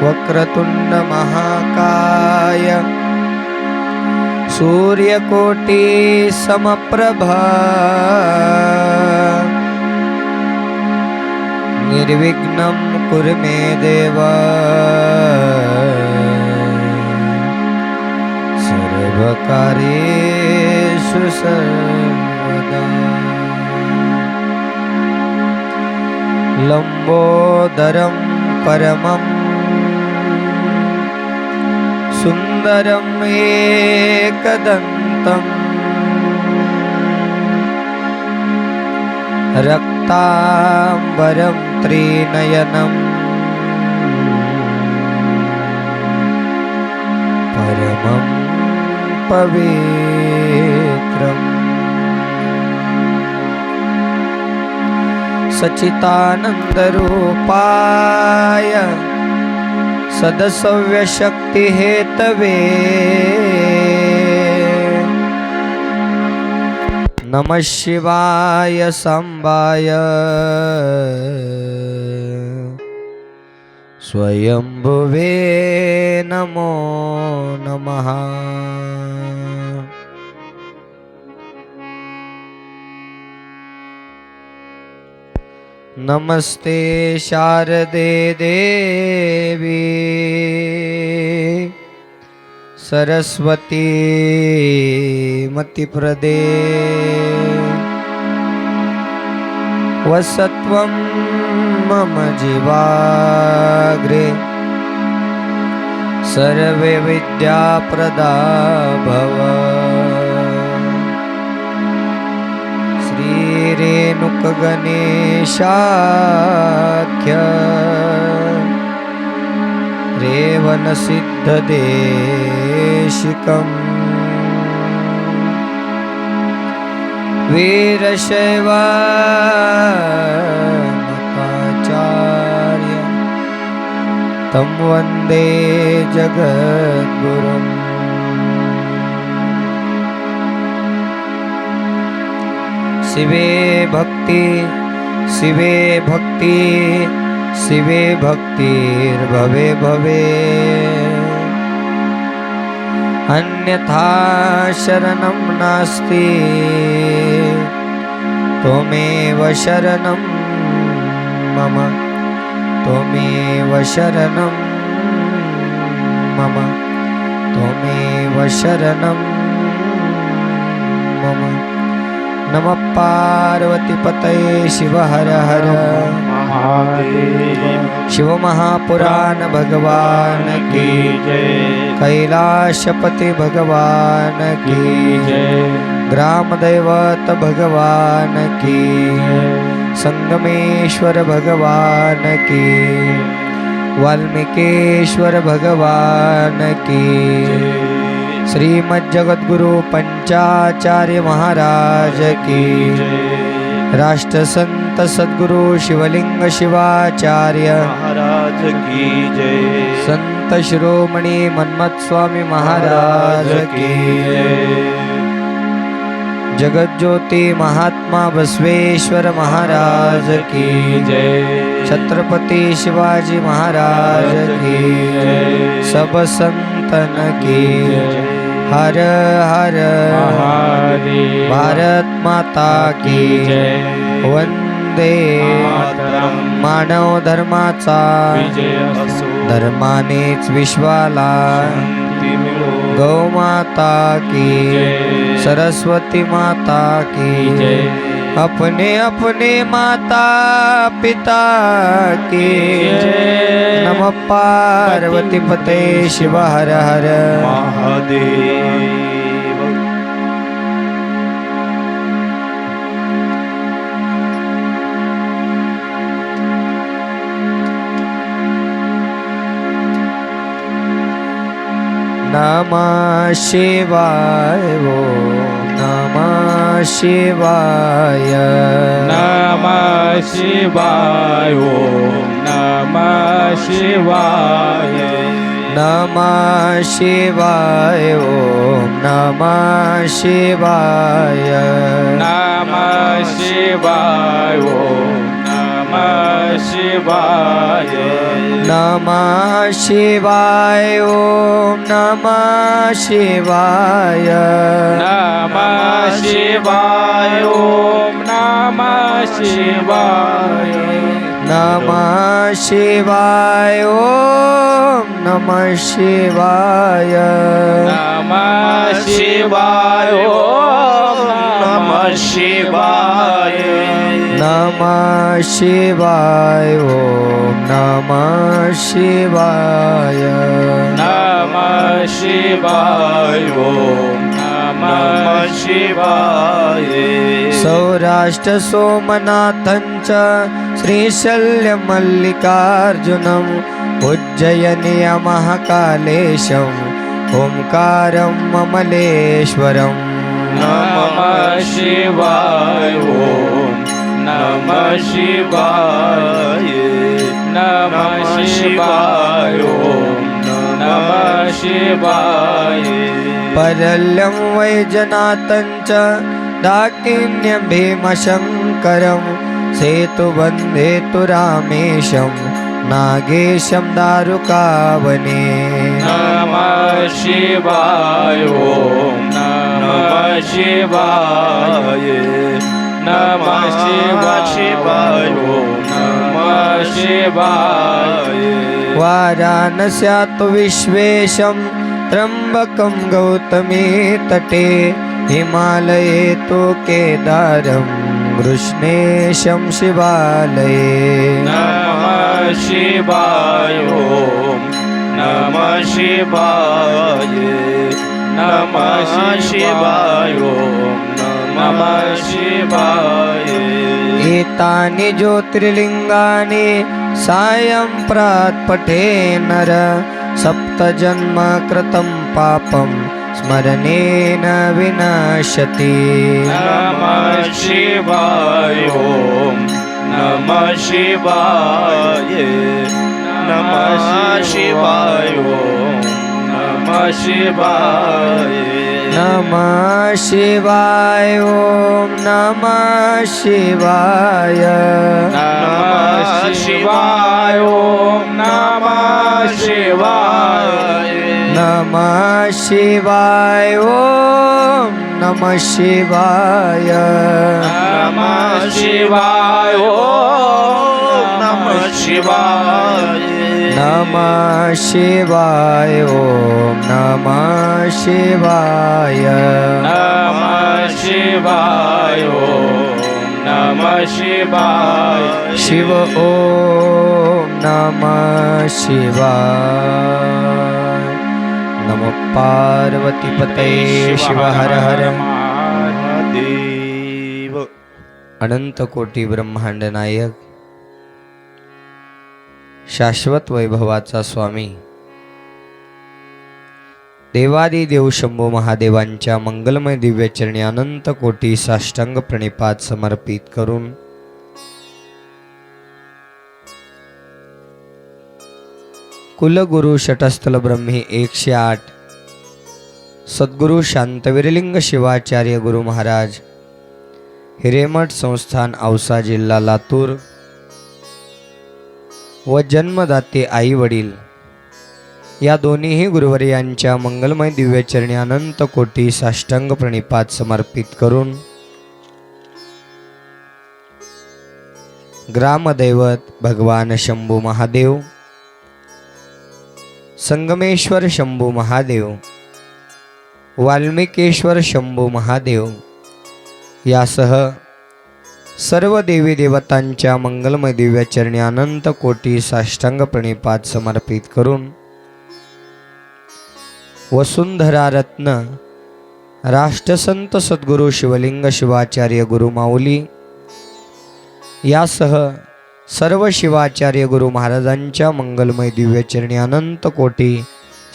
वक्रतुंड महाकाय सूर्यकोटि समप्रभा निर्विघ्नं कुरु मे देव सर्वकार्येषु सर्वदा। लंबोदरं परमं सुंदरं एकदन्तं रक्तांबरं त्रिनयनं परमं पवित्रम् सच्चिदानन्दरूपाय सदसव्यशक्तिहेतवे नमः शिवाय सांबाय स्वयंभुवे नमो नमः। नमस्ते शारदे देवी सरस्वती मतिप्रदे वसत्वं मम जीवाग्रे सर्वे विद्याप्रदा भव। श्रीरेणुकगणेशाख्य रेवनसिद्धदेशिकम् वीरशैवाचार्य तं वन्दे जगद्गुरुम्। शिवे भक्ति शिवे भक्ति शिवे भक्तिर्भवे भवे अन्यथा शरणं नास्ति त्वमेव शरणं मम त्वमेव शरणं मम त्वमेव शरणं मम। नमः पार्वतीपतये शिव हर हर महादेव। शिव महापुराण भगवान की जय। कैलाशपति भगवान की जय। ग्राम दैवत भगवान की जय। संगमेश्वर भगवान की। वाल्मीकेश्वर भगवान की जय। श्रीमद् जगद्गुरु पंचाचार्य महाराज की जय। राष्ट्र संत सद्गुरु शिवलिंग शिवाचार्य महाराज की जय। संत शिरोमणि मन्मथ स्वामी महाराज की जय। जगत ज्योति महात्मा बसवेश्वर महाराज की जय। छत्रपति शिवाजी महाराज की जय। सब संतन की जय। हर हर महादेव। भारत माता की जय। वंदे मानव धर्माचा विजय असो। धर्मानेच विश्वाला गौ माता की जय। सरस्वती माता की जय। अपने अपने माता पिता की जय। नमः पार्वती पते शिव हर हर महादेव। नमः शिवाय वो नमः शिवाय। नमः शिवाय ओम नमः शिवाय। नमः शिवाय ओम नमः शिवाय। नमः शिवाय ओम नमः शिवाय नमः शिवाय ओम नमः शिवाय नमः शिवाय ओम नमः शिवाय नमः शिवाय ओम नमः शिवाय नमः शिवाय ओम नमः शिवाय नमः शिवाय ओम नमः शिवाय नमः शिवाय ओम नमः शिवाय सौराष्ट्र सोमनाथञ्च श्रीशल्यमल्लिकार्जुनम् उज्जयिन्या महाकालेशम् ओंकारम् अमलेश्वरम् नमः शिवाय ओम नमः शिवाय नमः शिवाय ओम नमः शिवाय परल्यं वैजनाथञ्च डाकिन्यं भीमशङ्करं सेतुबन्धे तु रामेशं नागेशं दारुकावने नमः शिवाय ओम नमः शिवाय नमः शिवाय ओम नमः शिवाय वाराणस्यात् विश्वेशं त्र्यम्बकं गौतमी तटे हिमालये तु केदारं कृष्णेशं शिवालये नमः शिवाय ओम नमः शिवाय नमः शिवाय ओम नमः शिवाय एतानि ज्योतिर्लिङ्गानि सायं प्रात्पठे नर सप्तजन्म कृतं पापं स्मरणेन विनश्यति नमः शिवाय ओम नमः शिवाय नमः शिवाय ओम नमः शिवाय नमः शिवाय ओम नमः शिवाय नमः शिवाय ओम नमः शिवाय नमः शिवाय ओम नमः शिवाय नमः शिवाय ओम नमः शिवाय नमः शिवाय ओम नमः शिवाय नमः शिवाय ओम नमः शिवाय शिव ओम नमः शिवाय नमो पार्वती पतये शिव हर हर महादेव अनंत कोटी ब्रह्मांड नायक शाश्वत वैभवाचा स्वामी देवादी देव शंभू महादेवांच्या मंगलमय दिव्यचरणी अनंत कोटी साष्टांग प्रणिपात समर्पित करून कुलगुरु शटस्थल ब्रह्मी 108 सद्गुरु शांतवीरलिंग शिवाचार्य गुरु महाराज हिरेमठ संस्थान औसा जिल्हा लातूर व जन्मदाते आई वडील या दोन्हीही गुरुवर्यांच्या मंगलमय दिव्यचरणी अनंत कोटी साष्टांग प्रणिपात समर्पित करून ग्रामदैवत भगवान शंभू महादेव संगमेश्वर शंभू महादेव वाल्मिकेश्वर शंभू महादेव यासह सर्व देवी देवतांच्या मंगलमय दिव्यचरणी अनंत कोटी साष्टांग प्रणिपात समर्पित करून वसुंधरा रत्न राष्ट्रसंत सद्गुरु शिवलिंग शिवाचार्य गुरु माऊली यासह सर्व शिवाचार्य गुरु महाराजांच्या मंगलमय दिव्यचरणी अनंत कोटी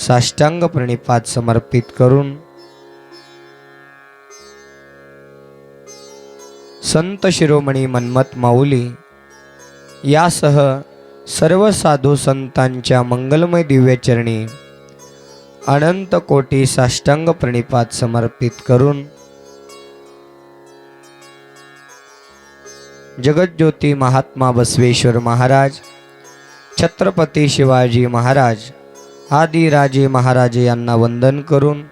साष्टांग प्रणिपात समर्पित करून संत शिरोमणी मन्मथ माऊली यासह सर्व साधू संतांच्या मंगलमय दिव्यचरणी अनंत कोटी साष्टांग प्रणिपात समर्पित करून जगज्योती महात्मा बसवेश्वर महाराज, छत्रपती शिवाजी महाराज आदी राजे महाराजे यांना वंदन करून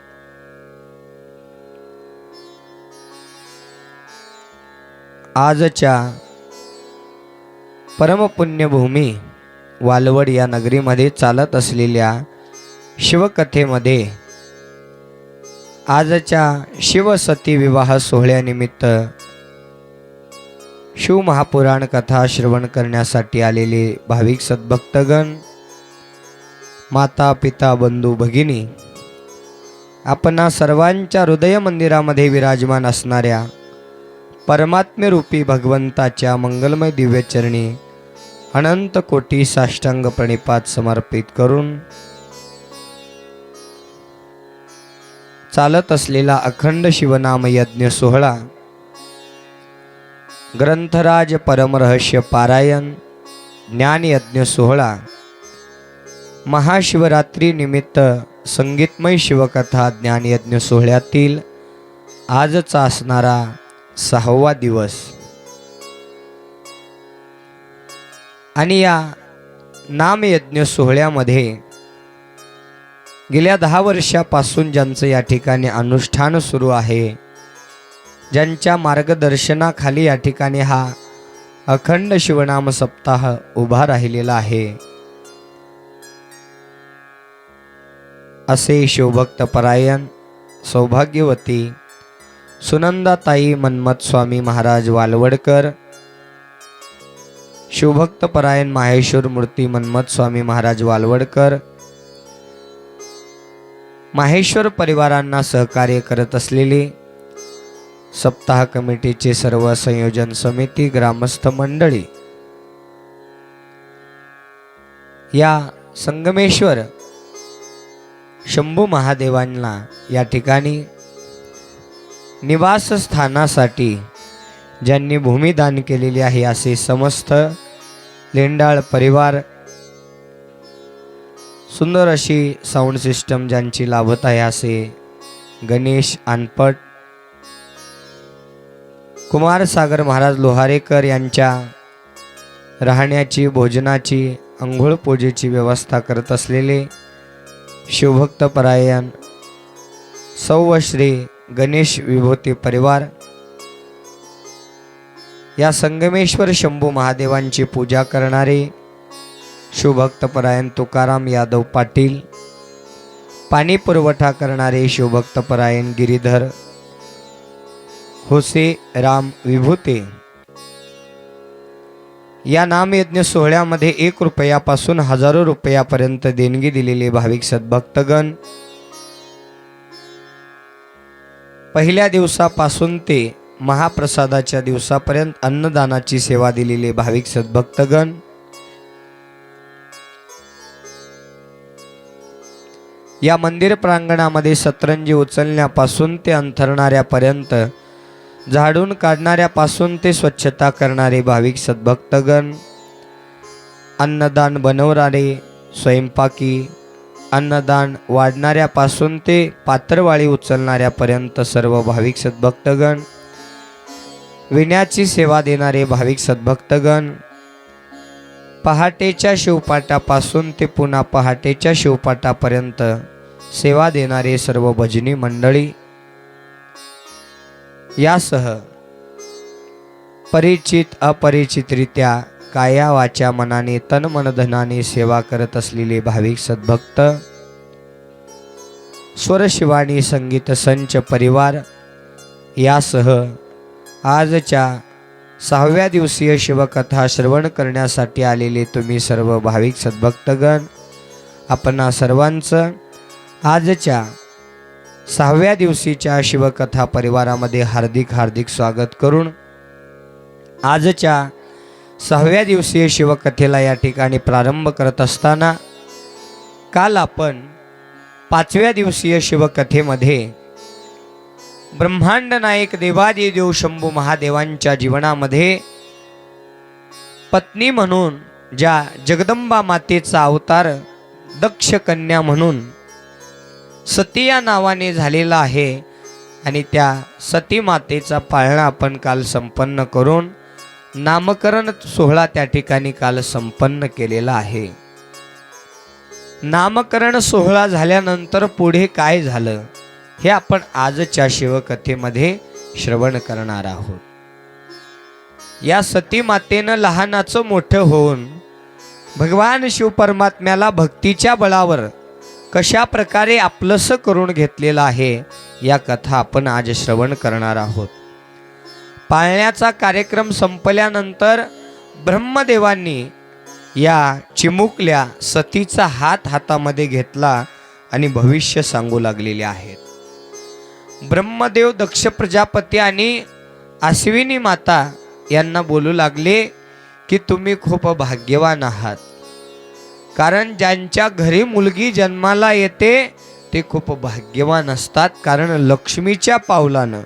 आजच्या परमपुण्यभूमी वालवड या नगरीमध्ये चालत असलेल्या शिवकथेमध्ये आजच्या शिवसती विवाह सोहळ्यानिमित्त शिवमहापुराण कथा श्रवण करण्यासाठी आलेले भाविक सद्भक्तगण, माता पिता बंधू भगिनी, आपणा सर्वांच्या हृदय मंदिरामध्ये विराजमान असणाऱ्या परमात्म्यरूपी भगवंताच्या मंगलमय दिव्यचरणी अनंत कोटी साष्टांग प्रणिपात समर्पित करून चालत असलेला अखंड शिवनाम यज्ञ सोहळा, ग्रंथराज परमरहस्य पारायण ज्ञान यज्ञ सोहळा, महाशिवरात्री निमित्त संगीतमय शिवकथा ज्ञान यज्ञ सोहळ्यातील आजचा असणारा 6वा दिवस आणि या नामयज्ञ सोहळ्यामध्ये गेल्या 10 वर्षापासून ज्यांचं या ठिकाणी अनुष्ठान सुरू आहे, ज्यांच्या मार्गदर्शनाखाली या ठिकाणी हा अखंड शिवनाम सप्ताह उभा राहिलेला आहे, असे शिवभक्त परायण सौभाग्यवती सुनंदाताई मन्मथ स्वामी महाराज वालवडकर, शिवभक्त परायण माहेश्वर मूर्ती मन्मथ स्वामी महाराज वालवडकर, माहेश्वर परिवारांना सहकार्य करत असलेले सप्ताह कमिटीचे सर्व संयोजन समिती, ग्रामस्थ मंडळी, या संगमेश्वर शंभू महादेवांना या ठिकाणी निवासस्थानासाठी ज्यांनी भूमिदान केलेले आहे असे समस्त लेंडाळ परिवार, सुंदर अशी साऊंड सिस्टम ज्यांची लाभत आहे असे गणेश अनपट, कुमार सागर महाराज लोहारेकर यांच्या राहण्याची, भोजनाची, अंघोळ पूजेची व्यवस्था करत असलेले शिवभक्त परायण सौ श्री गणेश विभूती परिवार, या संगमेश्वर शंभू महादेवांची पूजा करणारे शिवभक्त परायण तुकाराम यादव पाटील, पाणी पुरवठा करणारे शिवभक्त परायण गिरीधर होसे राम विभूते, या नामयज्ञ सोहळ्यामध्ये 1 रुपयापासून हजारो रुपयापर्यंत देणगी दिलेले भाविक सद्भक्तगण, पहिल्या दिवसापासून ते महाप्रसादाच्या दिवसापर्यंत अन्नदानाची सेवा दिलेले भाविक सद्भक्तगण, या मंदिर प्रांगणामध्ये सतरंजी उचलण्यापासून ते अंथरणाऱ्यापर्यंत, झाडून काढणाऱ्यापासून ते स्वच्छता करणारे भाविक सद्भक्तगण, अन्नदान बनवणारे, स्वयंपाकी, अन्नदान वाढणाऱ्यापासून ते पात्रवाळी उचलणाऱ्यापर्यंत सर्व भाविक सद्भक्तगण, विण्याची सेवा देणारे भाविक सद्भक्तगण, पहाटेच्या शिवपाटापासून ते पुन्हा पहाटेच्या शिवपाटापर्यंत सेवा देणारे सर्व भजनी मंडळी, यासह परिचित अपरिचितरित्या काया वाचा मनाने तन मन धनाने सेवा करत असलेले भाविक सद्भक्त, स्वर शिवानी संगीत संच परिवार, यासह आजच्या 6व्या दिवसीय शिवकथा श्रवण करण्यासाठी आलेले तुम्ही सर्व भाविक सद्भक्तगण, आपणा सर्वांचं आजच्या 6व्या दिवशीच्या शिवकथा परिवारामध्ये हार्दिक हार्दिक स्वागत करून आजच्या 6व्या दिवसीय शिवकथेला या ठिकाणी प्रारंभ करत असताना काल आपण 5व्या दिवसीय शिवकथेमध्ये ब्रह्मांड नायक देवादिदेव शंभू महादेवांच्या जीवनामध्ये पत्नी म्हणून ज्या जगदंबा मातेचा अवतार दक्ष कन्या म्हणून सती या नावाने झालेला आहे आणि त्या सती मातेचा पाळणा आपण काल संपन्न करून नामकरण सोहळा त्या ठिकाणी काल संपन्न केलेला आहे. नामकरण सोहळा झाल्यानंतर पुढे काय झालं हे आपण आजच्या शिवकथेमध्ये श्रवण करणार आहोत. या सती मातेनं लहानाचं मोठं होऊन भगवान शिव परमात्म्याला भक्तीच्या बळावर कशा प्रकारे आपलंसं करून घेतलेलं आहे या कथा आपण आज श्रवण करणार आहोत. पाळण्याचा कार्यक्रम संपल्यानंतर ब्रह्मदेवांनी या चिमुकल्या सतीचा हात हातामध्ये घेतला आणि भविष्य सांगू लागलेले आहेत. ब्रह्मदेव दक्ष प्रजापती आणि अश्विनी माता यांना बोलू लागले की तुम्ही खूप भाग्यवान आहात, कारण ज्यांच्या घरी मुलगी जन्माला येते ते खूप भाग्यवान असतात, कारण लक्ष्मीच्या पावलानं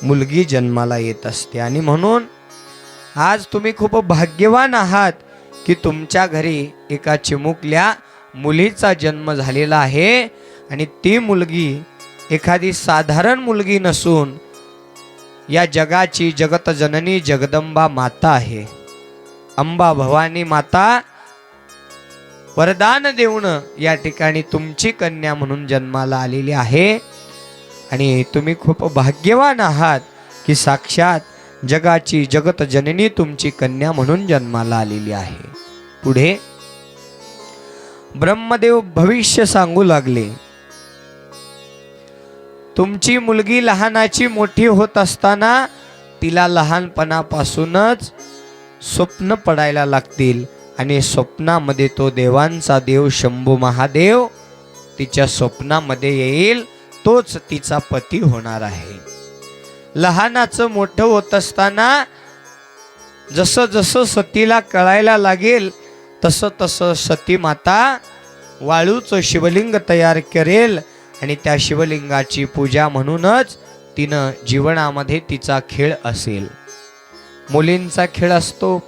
मुलगी जन्माला येत असते. आणि म्हणून आज तुम्ही खूप भाग्यवान आहात की तुमच्या घरी एका चिमुकल्या मुलीचा जन्म झालेला आहे आणि ती मुलगी एखादी साधारण मुलगी नसून या जगाची जगत जननी जगदंबा माता आहे. अंबा भवानी माता वरदान देऊन या ठिकाणी तुमची कन्या म्हणून जन्माला आलेली आहे आणि तुम्ही खूप भाग्यवान आहात की साक्षात जगाची जगत जननी तुमची कन्या म्हणून जन्माला आलेली आहे. पुढे ब्रह्मदेव भविष्य सांगू लागले, तुमची मुलगी लहानाची मोठी होत असताना तिला लहानपणापासूनच स्वप्न पडायला लागतील आणि स्वप्नामध्ये तो देवांचा देव शंभू महादेव तिच्या स्वप्नामध्ये येईल, तोच तिचा पती होणार आहे. लहानाचं मोठं होत असताना जसं जसं सतीला कळायला लागेल तसं तसं सती माता वाळूचं शिवलिंग तयार करेल आणि त्या शिवलिंगाची पूजा म्हणूनच तिनं जीवनामध्ये तिचा खेळ असेल. मुलींचा खेळ असतो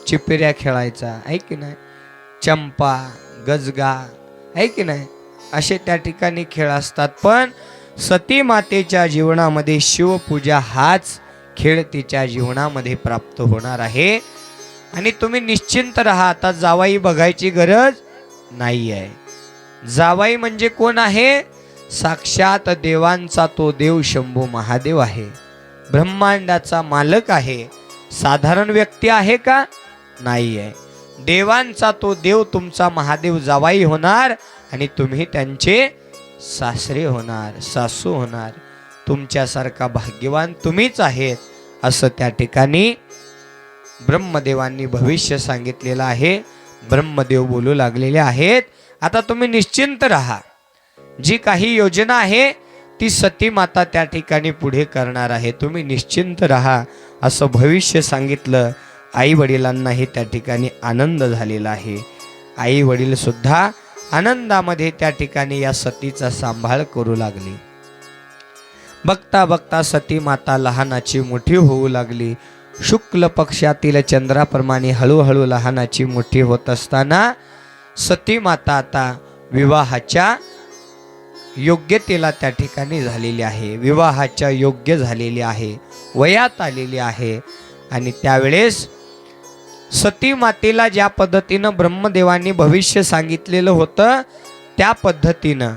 चिपिऱ्या खेळायचा आहे की नाही, चंपा गजगा आहे की नाही, असे त्या ठिकाणी खेळ असतात. पण सती मातेच्या जीवनामध्ये शिवपूजा हाच खेळ तिच्या जीवनामध्ये प्राप्त होणार आहे. आणि तुम्ही निश्चिंत राहा, आता जावाई बघायची गरज नाही आहे. जावाई म्हणजे कोण आहे? साक्षात देवांचा तो देव शंभू महादेव आहे, ब्रह्मांडाचा मालक आहे. साधारण व्यक्ती आहे का? नाही आहे. देवांचा तो देव तुमचा महादेव जावाई होणार आणि तुम्ही त्यांचे सासरे होणार, सासू होणार. तुमच्यासारखा भाग्यवान तुम्हीच आहेत असं त्या ठिकाणी ब्रह्मदेवांनी भविष्य सांगितलेलं आहे. ब्रह्मदेव बोलू लागलेले आहेत, आता तुम्ही निश्चिंत राहा. जी काही योजना आहे ती सती माता त्या ठिकाणी पुढे करणार आहे, तुम्ही निश्चिंत राहा असं भविष्य सांगितलं. आई वडिलांनाही त्या ठिकाणी आनंद झालेला आहे. आई वडील सुद्धा आनंदामध्ये त्या ठिकाणी या सतीचा सांभाळ करू लागली. बघता बघता सती माता लहानाची मोठी होऊ लागली. शुक्ल पक्षातील चंद्राप्रमाणे हळूहळू लहानाची मोठी होत असताना सती माता आता विवाहाच्या योग्यतेला त्या ठिकाणी झालेली आहे, विवाहाच्या योग्य झालेली आहे, वयात आलेली आहे. आणि त्यावेळेस सती मातेला ज्या पद्धतीनं ब्रह्मदेवांनी भविष्य सांगितलेलं होतं त्या पद्धतीनं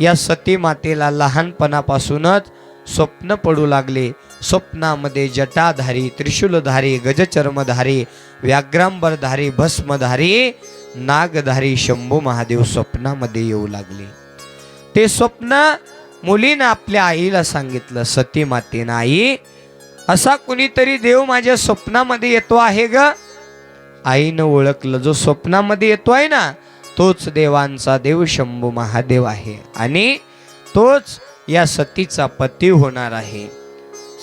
या सती मातेला लहानपणापासूनच स्वप्न पडू लागले. स्वप्नामध्ये जटाधारी, त्रिशूलधारी, गजचर्मधारी, व्याघ्रांबरधारी, भस्मधारी, नागधारी शंभू महादेव स्वप्नामध्ये येऊ लागले. ते स्वप्न मुलीनं आपल्या आईला सांगितलं, सती मातेनं, आई असा कुणीतरी देव माझ्या स्वप्नामध्ये येतो आहे ग. आईनं ओळखलं, जो स्वप्नामध्ये येतोय ना तोच देवांचा देव शंभू महादेव आहे आणि तोच या सतीचा पती होणार आहे.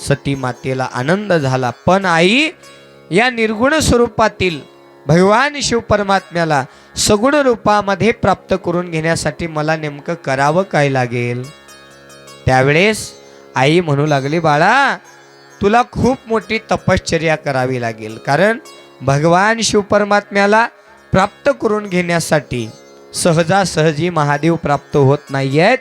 सती मातेला आनंद झाला. पण आई, या निर्गुण स्वरूपातील भगवान शिव परमात्म्याला सगुण रूपामध्ये प्राप्त करून घेण्यासाठी मला नेमकं करावं काय लागेल? त्यावेळेस आई म्हणू लागली, बाळा तुला खूप मोठी तपश्चर्या करावी लागेल, कारण भगवान शिव परमात्म्याला प्राप्त करून घेण्यासाठी सहजासहजी महादेव प्राप्त होत नाहीयेत,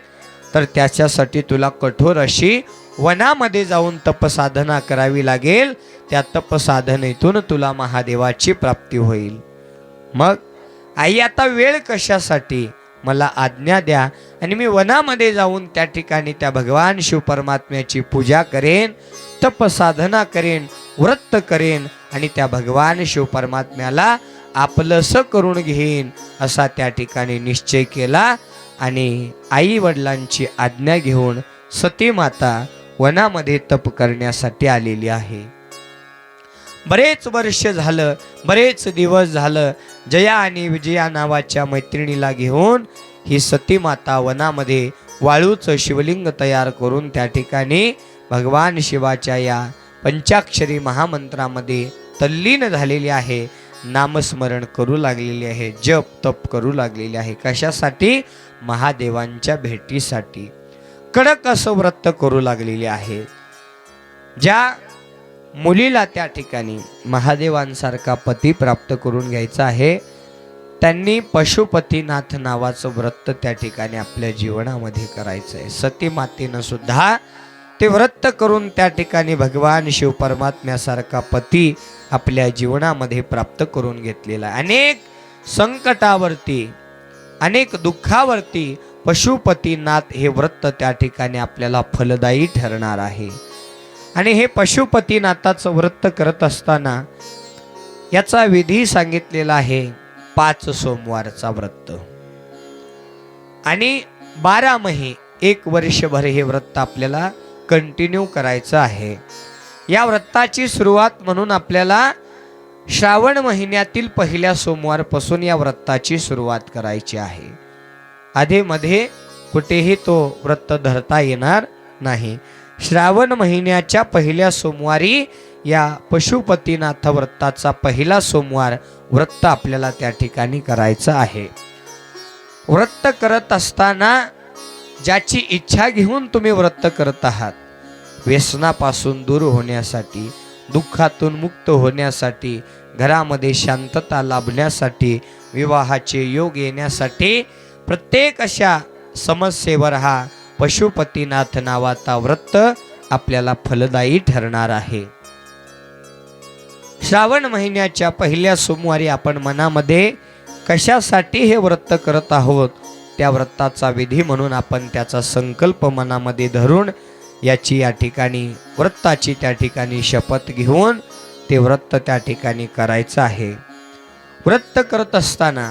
तर त्याच्यासाठी तुला कठोर अशी वनामध्ये जाऊन तपसाधना करावी लागेल, त्या तपसाधनेतून तुला महादेवाची प्राप्ती होईल. मग आई आता वेळ कशासाठी, मला आज्ञा द्या आणि मी वनामध्ये जाऊन त्या ठिकाणी त्या भगवान शिव परमात्म्याची पूजा करेन, तपसाधना करेन, व्रत करेन आणि त्या भगवान शिव परमात्म्याला आपलंसं करून घेईन असा त्या ठिकाणी निश्चय केला. आणि आई वडिलांची आज्ञा घेऊन सती माता वनामध्ये तप करण्यासाठी आलेली आहे. बरेच वर्ष झालं, बरेच दिवस झालं, जया आणि विजया नावाच्या मैत्रिणीला घेऊन ही सती माता वनामध्ये वाळूचं शिवलिंग तयार करून त्या ठिकाणी भगवान शिवाच्या या पंचाक्षरी महामंत्रामध्ये तल्लीन झालेली आहे. नामस्मरण करू लागलेली आहे, जप तप करू लागलेली आहे. कशासाठी? महादेवांच्या भेटीसाठी. कडक असं व्रत करू लागलेली आहे. ज्या मुलीला त्या ठिकाणी महादेवांसारखा पती प्राप्त करून घ्यायचा आहे, त्यांनी पशुपतीनाथ नावाचं व्रत त्या ठिकाणी आपल्या जीवनामध्ये करायचं आहे. सती मातेनं सुद्धा ते व्रत करून त्या ठिकाणी भगवान शिव परमात्म्यासारखा पती आपल्या जीवनामध्ये प्राप्त करून घेतलेला आहे. अनेक संकटावरती, अनेक दुःखावरती पशुपतीनाथ हे व्रत त्या ठिकाणी आपल्याला फलदायी ठरणार आहे. आणि हे पशुपतीनाथाचं व्रत करत असताना याचा विधी सांगितलेला आहे 5 सोमवारचा व्रत आणि 12 महिने 1 वर्षभर हे व्रत आपल्याला कंटिन्यू करायचं आहे. या व्रताची सुरुवात म्हणून आपल्याला श्रावण महिन्यातील पहिल्या सोमवारपासून या व्रताची सुरुवात करायची आहे. आधीमध्ये कुठेही तो व्रत धरता येणार नाही. श्रावण महिन्याच्या पहिल्या सोमवारी या पशुपतीनाथ व्रताचा पहिला सोमवार व्रत आपल्याला त्या ठिकाणी करायचं आहे. व्रत करत असताना ज्याची इच्छा घेऊन तुम्ही व्रत करत आहात, व्यसनापासून दूर होण्यासाठी, दुःखातून मुक्त होण्यासाठी, घरामध्ये शांतता लाभण्यासाठी, विवाहाचे योग येण्यासाठी, प्रत्येक अशा समस्येवर हा पशुपतीनाथ नावाचा व्रत आपल्याला फलदायी ठरणार आहे. श्रावण महिन्याच्या पहिल्या सोमवारी आपण मनामध्ये कशासाठी हे व्रत करत आहोत, त्या व्रताचा विधी म्हणून आपण त्याचा संकल्प मनामध्ये धरून याची या ठिकाणी व्रताची त्या ठिकाणी शपथ घेऊन ते व्रत त्या ठिकाणी करायचं आहे. व्रत करत असताना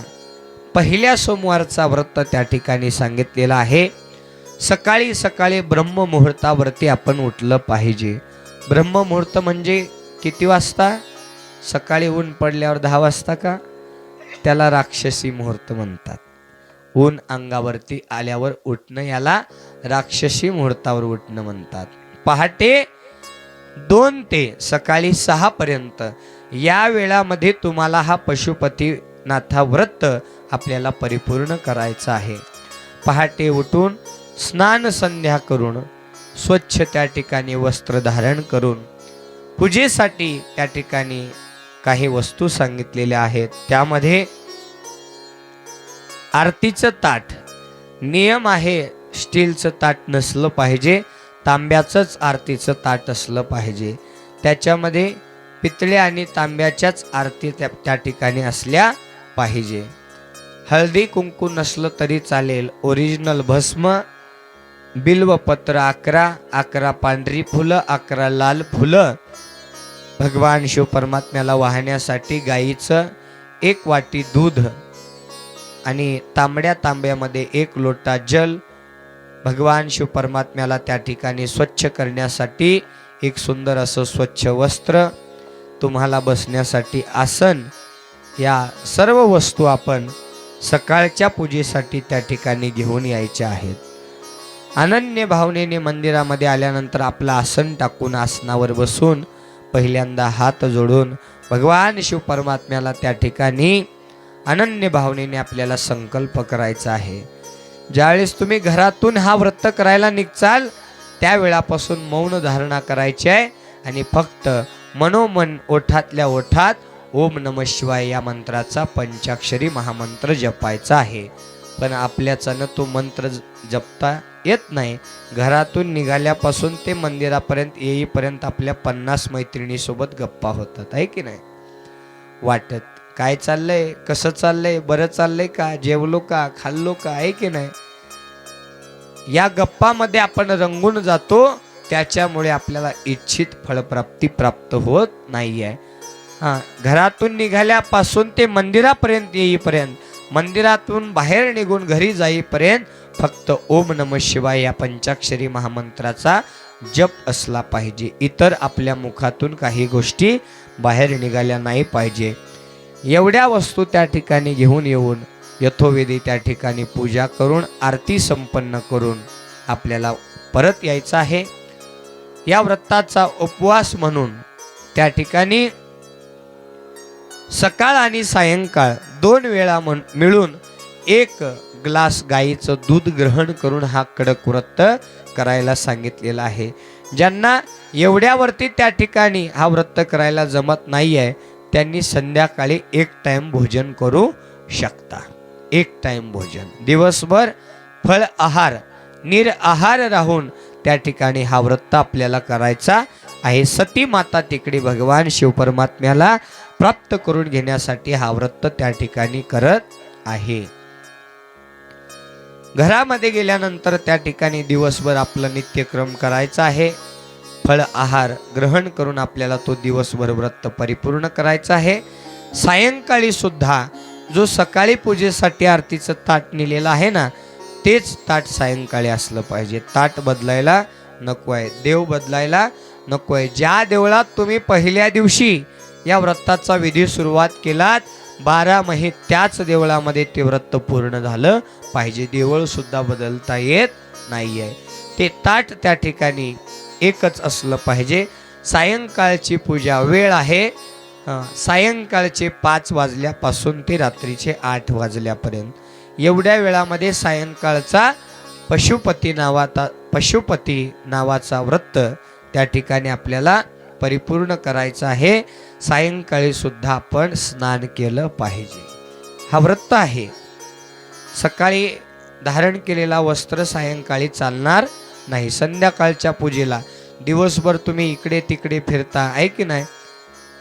पहिल्या सोमवारचा व्रत त्या ठिकाणी सांगितलेला आहे. सकाळी सकाळी ब्रह्ममुहूर्तावरती आपण उठलं पाहिजे. ब्रह्ममुहूर्त म्हणजे किती वाजता? सकाळी ऊन पडल्यावर 10 वाजता का? त्याला राक्षसी मुहूर्त म्हणतात. ऊन अंगावरती आल्यावर उठणं याला राक्षसी मुहूर्तावर उठणं म्हणतात. पहाटे 2 ते सकाळी 6 पर्यंत या वेळामध्ये तुम्हाला हा पशुपतीनाथ व्रत आपल्याला परिपूर्ण करायचं आहे. पहाटे उठून स्नान संध्या करून स्वच्छ त्या ठिकाणी वस्त्र धारण करून पूजेसाठी त्या ठिकाणी काही वस्तू सांगितलेल्या आहेत. त्यामध्ये आरतीचं ताट, नियम आहे स्टीलचं ताट नसलं पाहिजे, तांब्याचंच आरतीचं ताट असलं पाहिजे. त्याच्यामध्ये पितळे आणि तांब्याच्याच आरती त्या ठिकाणी असल्या पाहिजे. हळदी कुंकू नसलं तरी चालेल. ओरिजिनल भस्म, बिल्वपत्र 11 पांढरी फुलं, 11 लाल फुलं, भगवान शिव परमात्म्याला वाहण्यासाठी गाईचं 1 वाटी दूध आणि तांब्यामध्ये 1 लोटा जल, भगवान शिव परमात्म्याला त्या ठिकाणी स्वच्छ करण्यासाठी एक सुंदर असं स्वच्छ वस्त्र, तुम्हाला बसण्यासाठी आसन, या सर्व वस्तू आपण सकाळच्या पूजेसाठी त्या ठिकाणी घेऊन यायच्या आहेत. अनन्य भावनेने मंदिरामध्ये आल्यानंतर आपलं आसन टाकून आसनावर बसून पहिल्यांदा हात जोडून भगवान शिव परमात्म्याला त्या ठिकाणी अनन्य भावनेने आपल्याला संकल्प करायचा आहे. ज्यावेळेस तुम्ही घरातून हा व्रत करायला निघचाल त्यावेळापासून मौन धारणा करायची आहे आणि फक्त मनोमन ओठातल्या ओठात ओम नमः शिवाय या मंत्राचा पंचाक्षरी महामंत्र जपायचा आहे. पण आपल्याच्यानं तो मंत्र जपता येत नाही. घरातून निघाल्यापासून ते मंदिरापर्यंत येईपर्यंत आपल्या 50 मैत्रिणीसोबत गप्पा होतात, आहे की नाही? वाटत काय चाललंय, कसं चाललंय, बरं चाललंय का, जेवलो का, खाल्लो का, आहे की नाही? या गप्पामध्ये आपण रंगून जातो, त्याच्यामुळे आपल्याला इच्छित फळप्राप्ती प्राप्त होत नाहीये. घरातून निघाल्यापासून ते मंदिरापर्यंत येईपर्यंत, मंदिरातून बाहेर निघून घरी जाईपर्यंत फक्त ओम नमः शिवाय या पंचाक्षरी महामंत्राचा जप असला पाहिजे. इतर आपल्या मुखातून काही गोष्टी बाहेर निघाल्या नाही पाहिजे. एवढ्या वस्तू त्या ठिकाणी घेऊन येऊन यथोविधी त्या ठिकाणी पूजा करून आरती संपन्न करून आपल्याला परत यायचं आहे. या व्रताचा उपवास म्हणून त्या ठिकाणी सकाळ आणि सायंकाळ 2 वेळा मिळून 1 ग्लास गाईचं दूध ग्रहण करून हा कडक व्रत करायला सांगितलेला आहे. ज्यांना एवढ्यावरती त्या ठिकाणी हा व्रत करायला जमत नाही आहे, त्यांनी संध्याकाळी 1 टाइम भोजन करू शकता. 1 टाइम भोजन, दिवसभर फळ आहार निराहार राहून त्या ठिकाणी हा व्रत आपल्याला करायचा आहे. सती माता तिकडे भगवान शिव परमात्म्याला प्राप्त करून घेण्यासाठी हा व्रत त्या ठिकाणी करत आहे. घरामध्ये गेल्यानंतर त्या ठिकाणी दिवसभर आपलं नित्यक्रम करायचा आहे. फळ आहार ग्रहण करून आपल्याला तो दिवसभर व्रत परिपूर्ण करायचा आहे. सायंकाळी सुद्धा जो सकाळी पूजेसाठी आरतीचं ताट नेलेलं आहे ना, तेच ताट सायंकाळी असलं पाहिजे. ताट बदलायला नको आहे, देव बदलायला नको आहे. ज्या देवळात तुम्ही पहिल्या दिवशी या व्रताचा विधी सुरुवात केलात, 12 महिने त्याच देवळामध्ये ते व्रत पूर्ण झालं पाहिजे. देवळ सुद्धा बदलता येत नाहीये. ते ताट त्या ठिकाणी एकच असलं पाहिजे. सायंकाळची पूजा वेळ आहे सायंकाळचे 5 वाजल्यापासून ते रात्रीचे 8 वाजल्यापर्यंत. एवढ्या वेळामध्ये सायंकाळचा पशुपती नावाचा व्रत त्या ठिकाणी आपल्याला परिपूर्ण करायचा आहे. सायंकाळी सुद्धा आपण स्नान केलं पाहिजे. हा व्रत आहे. सकाळी धारण केलेला वस्त्र सायंकाळी चालणार नाही. संध्याकाळच्या पूजेला दिवसभर तुम्ही इकडे तिकडे फिरता, आहे की नाही?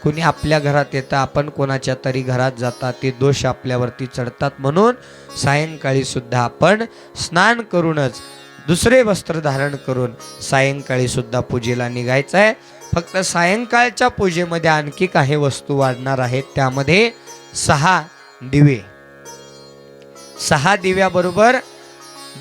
कुणी आपल्या घरात येतं, आपण कोणाच्या तरी घरात जाता, ते दोष आपल्यावरती चढतात. म्हणून सायंकाळी सुद्धा आपण स्नान करूनच दुसरे वस्त्र धारण करून सायंकाळी सुद्धा पूजेला निघायचं आहे. फक्त सायंकाळच्या पूजेमध्ये आणखी काही वस्तू वाढणार आहेत. त्यामध्ये 6 दिवे, 6 दिव्याबरोबर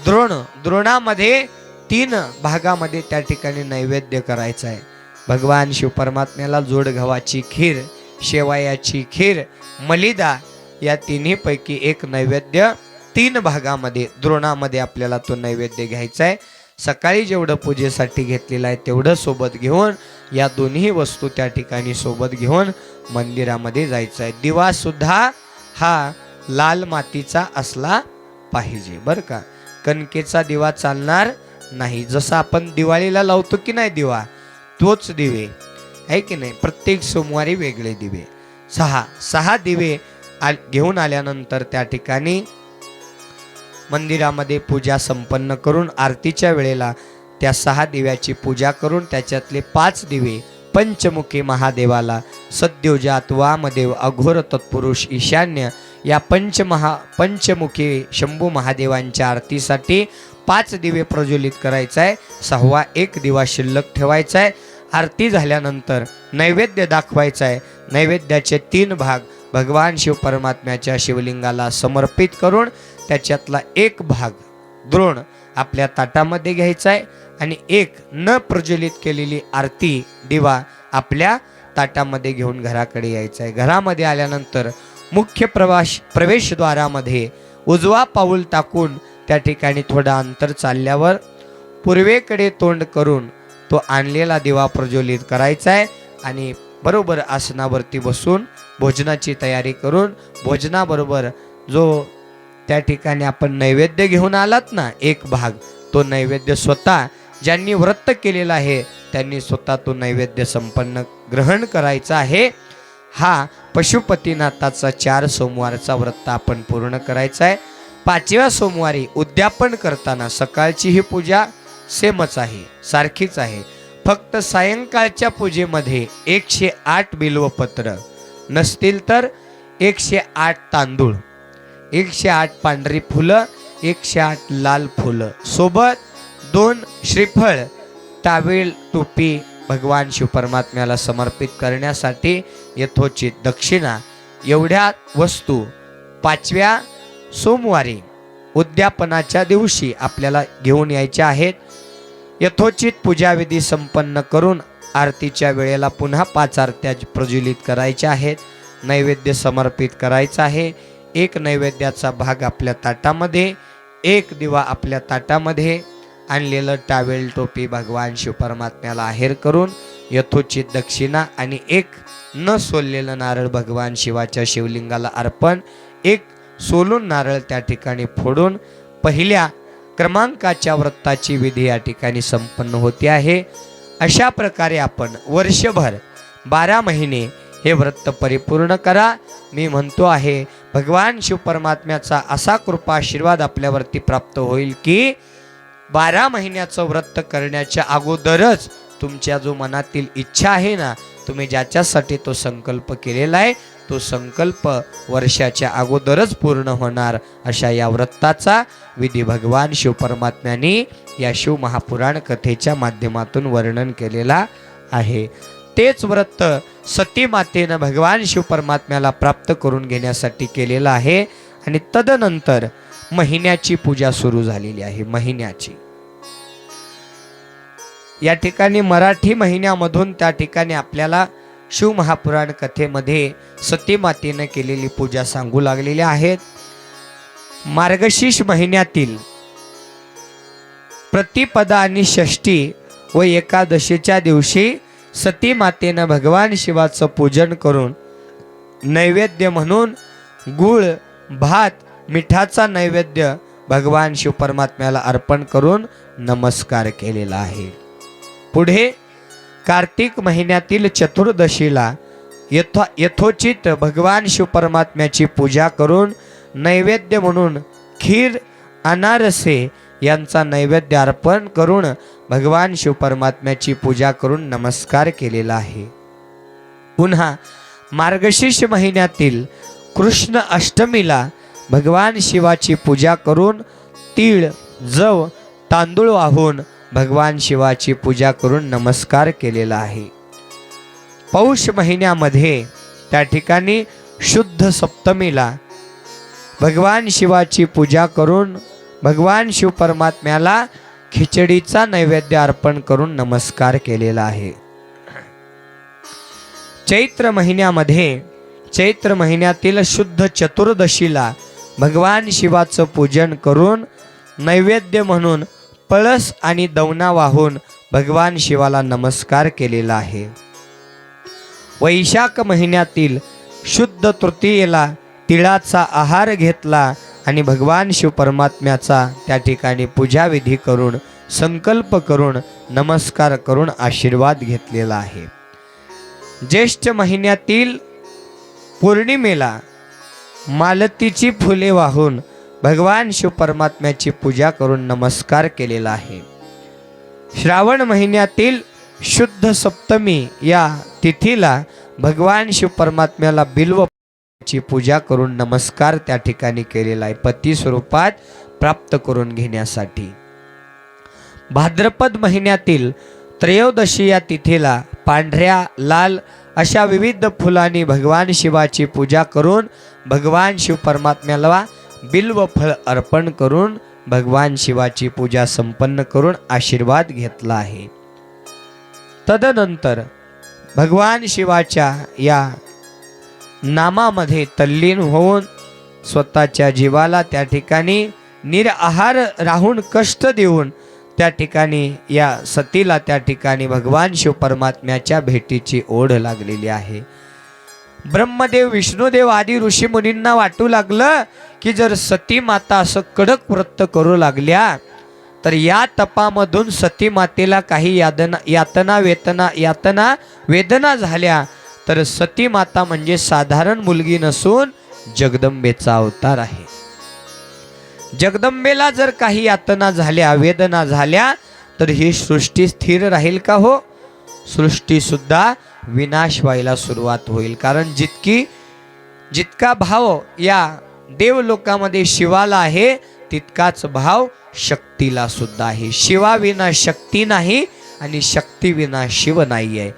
द्रोणामध्ये 3 भागामध्ये त्या ठिकाणी नैवेद्य करायचं आहे. भगवान शिव परमात्म्याला जोड गव्हाची खीर, शेवयाची खीर, मलिदा या तिन्हीपैकी एक नैवेद्य 3 भागामध्ये द्रोणामध्ये आपल्याला तो नैवेद्य घ्यायचा आहे. सकाळी जेवढं पूजेसाठी घेतलेलं आहे तेवढं सोबत घेऊन या दोन्ही वस्तू त्या ठिकाणी सोबत घेऊन मंदिरामध्ये जायचं आहे. दिवा सुद्धा हा लाल मातीचा असला पाहिजे बरं का. कणकेचा दिवा चालणार नाही. जसं आपण दिवाळीला लावतो की नाही दिवा, तोच दिवे, आहे की नाही? प्रत्येक सोमवारी वेगळे दिवे. 6 दिवे घेऊन आल्यानंतर त्या ठिकाणी मंदिरामध्ये पूजा संपन्न करून आरतीच्या वेळेला त्या 6 दिव्याची पूजा करून त्याच्यातले 5 दिवे पंचमुखी महादेवाला, सद्योजात वामदेव, अघोर तत्पुरुष, ईशान्य या पंचमुखी शंभू महादेवांच्या आरतीसाठी 5 दिवे प्रज्वलित करायचा आहे. 6वा एक दिवा शिल्लक ठेवायचा आहे. आरती झाल्यानंतर नैवेद्य दाखवायचा आहे. नैवेद्याचे 3 भाग भगवान शिव परमात्म्याच्या शिवलिंगाला समर्पित करून त्याच्यातला 1 भाग द्रोण आपल्या ताटामध्ये घ्यायचा आहे आणि 1 न प्रज्वलित केलेली आरती दिवा आपल्या ताटामध्ये घेऊन घराकडे यायचा आहे. घरामध्ये आल्यानंतर मुख्य प्रवेशद्वारामध्ये उजवा पाऊल टाकून त्या ठिकाणी थोडं अंतर चालल्यावर पूर्वेकडे तोंड करून तो आणलेला दिवा प्रज्वलित करायचा आहे आणि बरोबर आसनावरती बसून भोजनाची तयारी करून भोजनाबरोबर जो त्या ठिकाणी आपण नैवेद्य घेऊन आलात ना 1 भाग, तो नैवेद्य स्वतः ज्यांनी व्रत केलेला आहे त्यांनी स्वतः तो नैवेद्य संपन्न ग्रहण करायचा आहे. हा पशुपतीनाथाचा 4 सोमवारचा व्रत आपण पूर्ण करायचा आहे. 5व्या सोमवारी उद्यापन करताना सकाळची ही पूजा सेमच आहे, सारखीच आहे. फक्त सायंकाळच्या पूजेमध्ये 108 बिल्वपत्र नसतील तर 108 तांदूळ, 108 पांढरी फुलं, 108 लाल फुलं, सोबत 2 श्रीफळ, टावेल, टोपी भगवान शिवपरमात्म्याला समर्पित करण्यासाठी यथोचित दक्षिणा एवढ्या वस्तू 5व्या सोमवारी उद्यापनाच्या दिवशी आपल्याला घेऊन यायच्या आहेत. यथोचित पूजाविधी संपन्न करून आरतीच्या वेळेला पुन्हा 5 आरत्या प्रज्वलित करायच्या आहेत. नैवेद्य समर्पित करायचा आहे. एक नैवेद्याचा भाग आपल्या ताटामध्ये, एक दिवा आपल्या ताटामध्ये, आणलेलं टावेल, टोपी भगवान शिवपरमात्म्याला आहेर करून यथोचित दक्षिणा आणि एक न सोललेलं नारळ भगवान शिवाच्या शिवलिंगाला अर्पण, एक सोलून नारळ त्या ठिकाणी फोडून पहिल्या क्रमांकाच्या व्रताची विधी या ठिकाणी संपन्न होते आहे. अशा प्रकारे आपण वर्षभर 12 महिने हे व्रत परिपूर्ण करा. मी म्हणतो आहे भगवान शिवपरमात्म्याचा असा कृपा आशीर्वाद आपल्यावरती प्राप्त होईल की 12 महिन्याचं व्रत करण्याच्या अगोदरच तुमच्या जो मनातील इच्छा आहे ना, तुम्ही ज्याच्यासाठी तो संकल्प केलेला आहे, तो संकल्प वर्षाच्या अगोदरच पूर्ण होणार. अशा या व्रताचा विधी भगवान शिवपरमात्म्याने या शिव महापुराण कथेच्या माध्यमातून वर्णन केलेला आहे. तेच व्रत सती मातेनं भगवान शिवपरमात्म्याला प्राप्त करून घेण्यासाठी केलेलं आहे. आणि तदनंतर महिन्याची पूजा सुरू झालेली आहे. महिन्याची या ठिकाणी मराठी महिन्यामधून त्या ठिकाणी आपल्याला शिव महापुराण कथेमध्ये सती मातेनं केलेली पूजा सांगू लागलेल्या आहेत. मार्गशीर्ष महिन्यातील प्रतिपदा आणि षष्ठी व एकादशीच्या दिवशी सती मातेनं भगवान शिवाचं पूजन करून नैवेद्य म्हणून गुळ, भात, मिठाचा नैवेद्य भगवान शिवपरमात्म्याला अर्पण करून नमस्कार केलेला आहे. पुढे कार्तिक महिन्यातील चतुर्दशीला यथोचित भगवान शिवपरमात्म्याची पूजा करून नैवेद्य म्हणून खीर, अनारसे यांचा नैवेद्य अर्पण करून भगवान शिवपरमात्म्याची पूजा करून नमस्कार केलेला आहे. पुन्हा मार्गशीर्ष महिन्यातील कृष्ण अष्टमीला भगवान शिवाची पूजा करून तीळ, जव, तांदूळ वाहून भगवान शिवाची पूजा करून नमस्कार केलेला आहे. पौष महिन्यामध्ये त्या ठिकाणी शुद्ध सप्तमीला भगवान शिवाची पूजा करून भगवान शिवपरमात्म्याला खिचडीचा नैवेद्य अर्पण करून नमस्कार केलेला आहे. चैत्र महिन्यातील शुद्ध चतुर्दशीला भगवान शिवाचं पूजन करून नैवेद्य म्हणून पळस आणि दवना वाहून भगवान शिवाला नमस्कार केलेला आहे. वैशाख महिन्यातील शुद्ध तृतीयेला तिळाचा आहार घेतला आणि भगवान शिवपरमात्म्याचा त्या ठिकाणी पूजाविधी करून संकल्प करून नमस्कार करून आशीर्वाद घेतलेला आहे. ज्येष्ठ महिन्यातील पौर्णिमेला मालतीची फुले वाहून भगवान शिवपरमात्म्याची पूजा करून नमस्कार केलेला आहे. श्रावण महिन्यातील शुद्ध सप्तमी या तिथीला भगवान शिवपरमात्म्याला बिल्वची पूजा करून नमस्कार त्या ठिकाणी केलेला आहे, पती स्वरूपात प्राप्त करून घेण्यासाठी. भाद्रपद महिन्यातील त्रयोदशी या तिथीला पांढऱ्या, लाल अशा विविध फुलांनी भगवान शिवाची पूजा करून भगवान शिवपरमात्म्याला बिल्व फळ अर्पण करून भगवान शिवाची पूजा संपन्न करून आशीर्वाद घेतला आहे. तदनंतर भगवान शिवाच्या या नामामध्ये तल्लीन होऊन स्वतःच्या जीवाला त्या ठिकाणी निराहार राहून कष्ट देऊन त्या ठिकाणी या सतीला त्या ठिकाणी भगवान शिवपरमात्म्याच्या भेटीची ओढ लागलेली आहे. ब्रह्मदेव, विष्णुदेव आदी ऋषी मुनींना वाटू लागलं की जर सती माता असं कडक व्रत करू लागल्या तर या तपामधून सती मातेला काही यातना वेदना झाल्या तर सती माता म्हणजे साधारण मुलगी नसून जगदंबेचा अवतार आहे. जगदंबेला जर काही यातना झाल्या, वेदना झाल्या, तर ही सृष्टी स्थिर राहील का हो? सृष्टी सुद्धा विनाश व्हायला सुरुवात होईल. कारण जितका भाव या देवलोकामध्ये शिवाला आहे, तितकाच भाव शक्तीला सुद्धा आहे. शिवाविना शक्ती नाही आणि शक्तीविना शिव नाही आहे.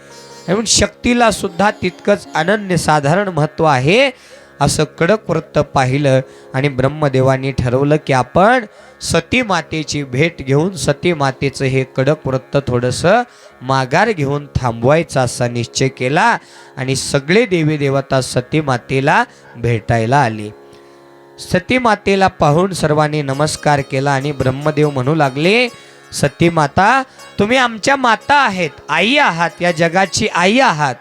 म्हणून शक्तीला सुद्धा तितकंच अनन्यसाधारण महत्त्व आहे. असं कडक वृत्त पाहिलं आणि ब्रह्मदेवानी ठरवलं की आपण सती मातेची भेट घेऊन सती मातेचं हे कडक वृत्त थोडंसं माघार घेऊन थांबवायचा असा निश्चय केला आणि सगळे देवी देवता सती मातेला भेटायला आले. सती मातेला पाहून सर्वांनी नमस्कार केला आणि ब्रह्मदेव म्हणू लागले, सती माता, तुम्ही आमच्या माता आहेत, आई आहात, या जगाची आई आहात.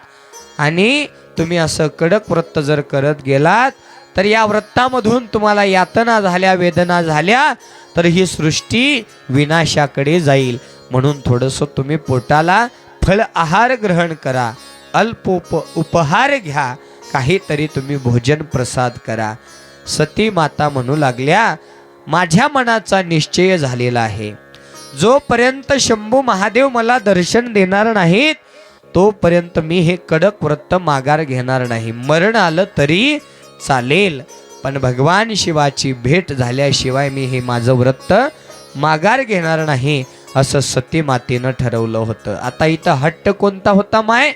आणि तुम्ही असं कडक व्रत जर करत गेलात तर या व्रतामधून तुम्हाला यातना झाल्या, वेदना झाल्या, तर ही सृष्टी विनाशाकडे जाईल. म्हणून थोडंसं तुम्ही पोटाला फळ आहार ग्रहण करा, अल्प उपहार घ्या, काहीतरी तुम्ही भोजन प्रसाद करा. सती माता म्हणू लागल्या, माझ्या मनाचा निश्चय झालेला आहे. जोपर्यंत शंभू महादेव मला दर्शन देणार नाहीत, तोपर्यंत मी हे कडक व्रत माघार घेणार नाही. मरण आलं तरी चालेल, पण भगवान शिवाची भेट झाल्याशिवाय मी हे माझं व्रत माघार घेणार नाही, असं सती मातेनं ठरवलं होतं. आता इथं हट्ट कोणता होता माय?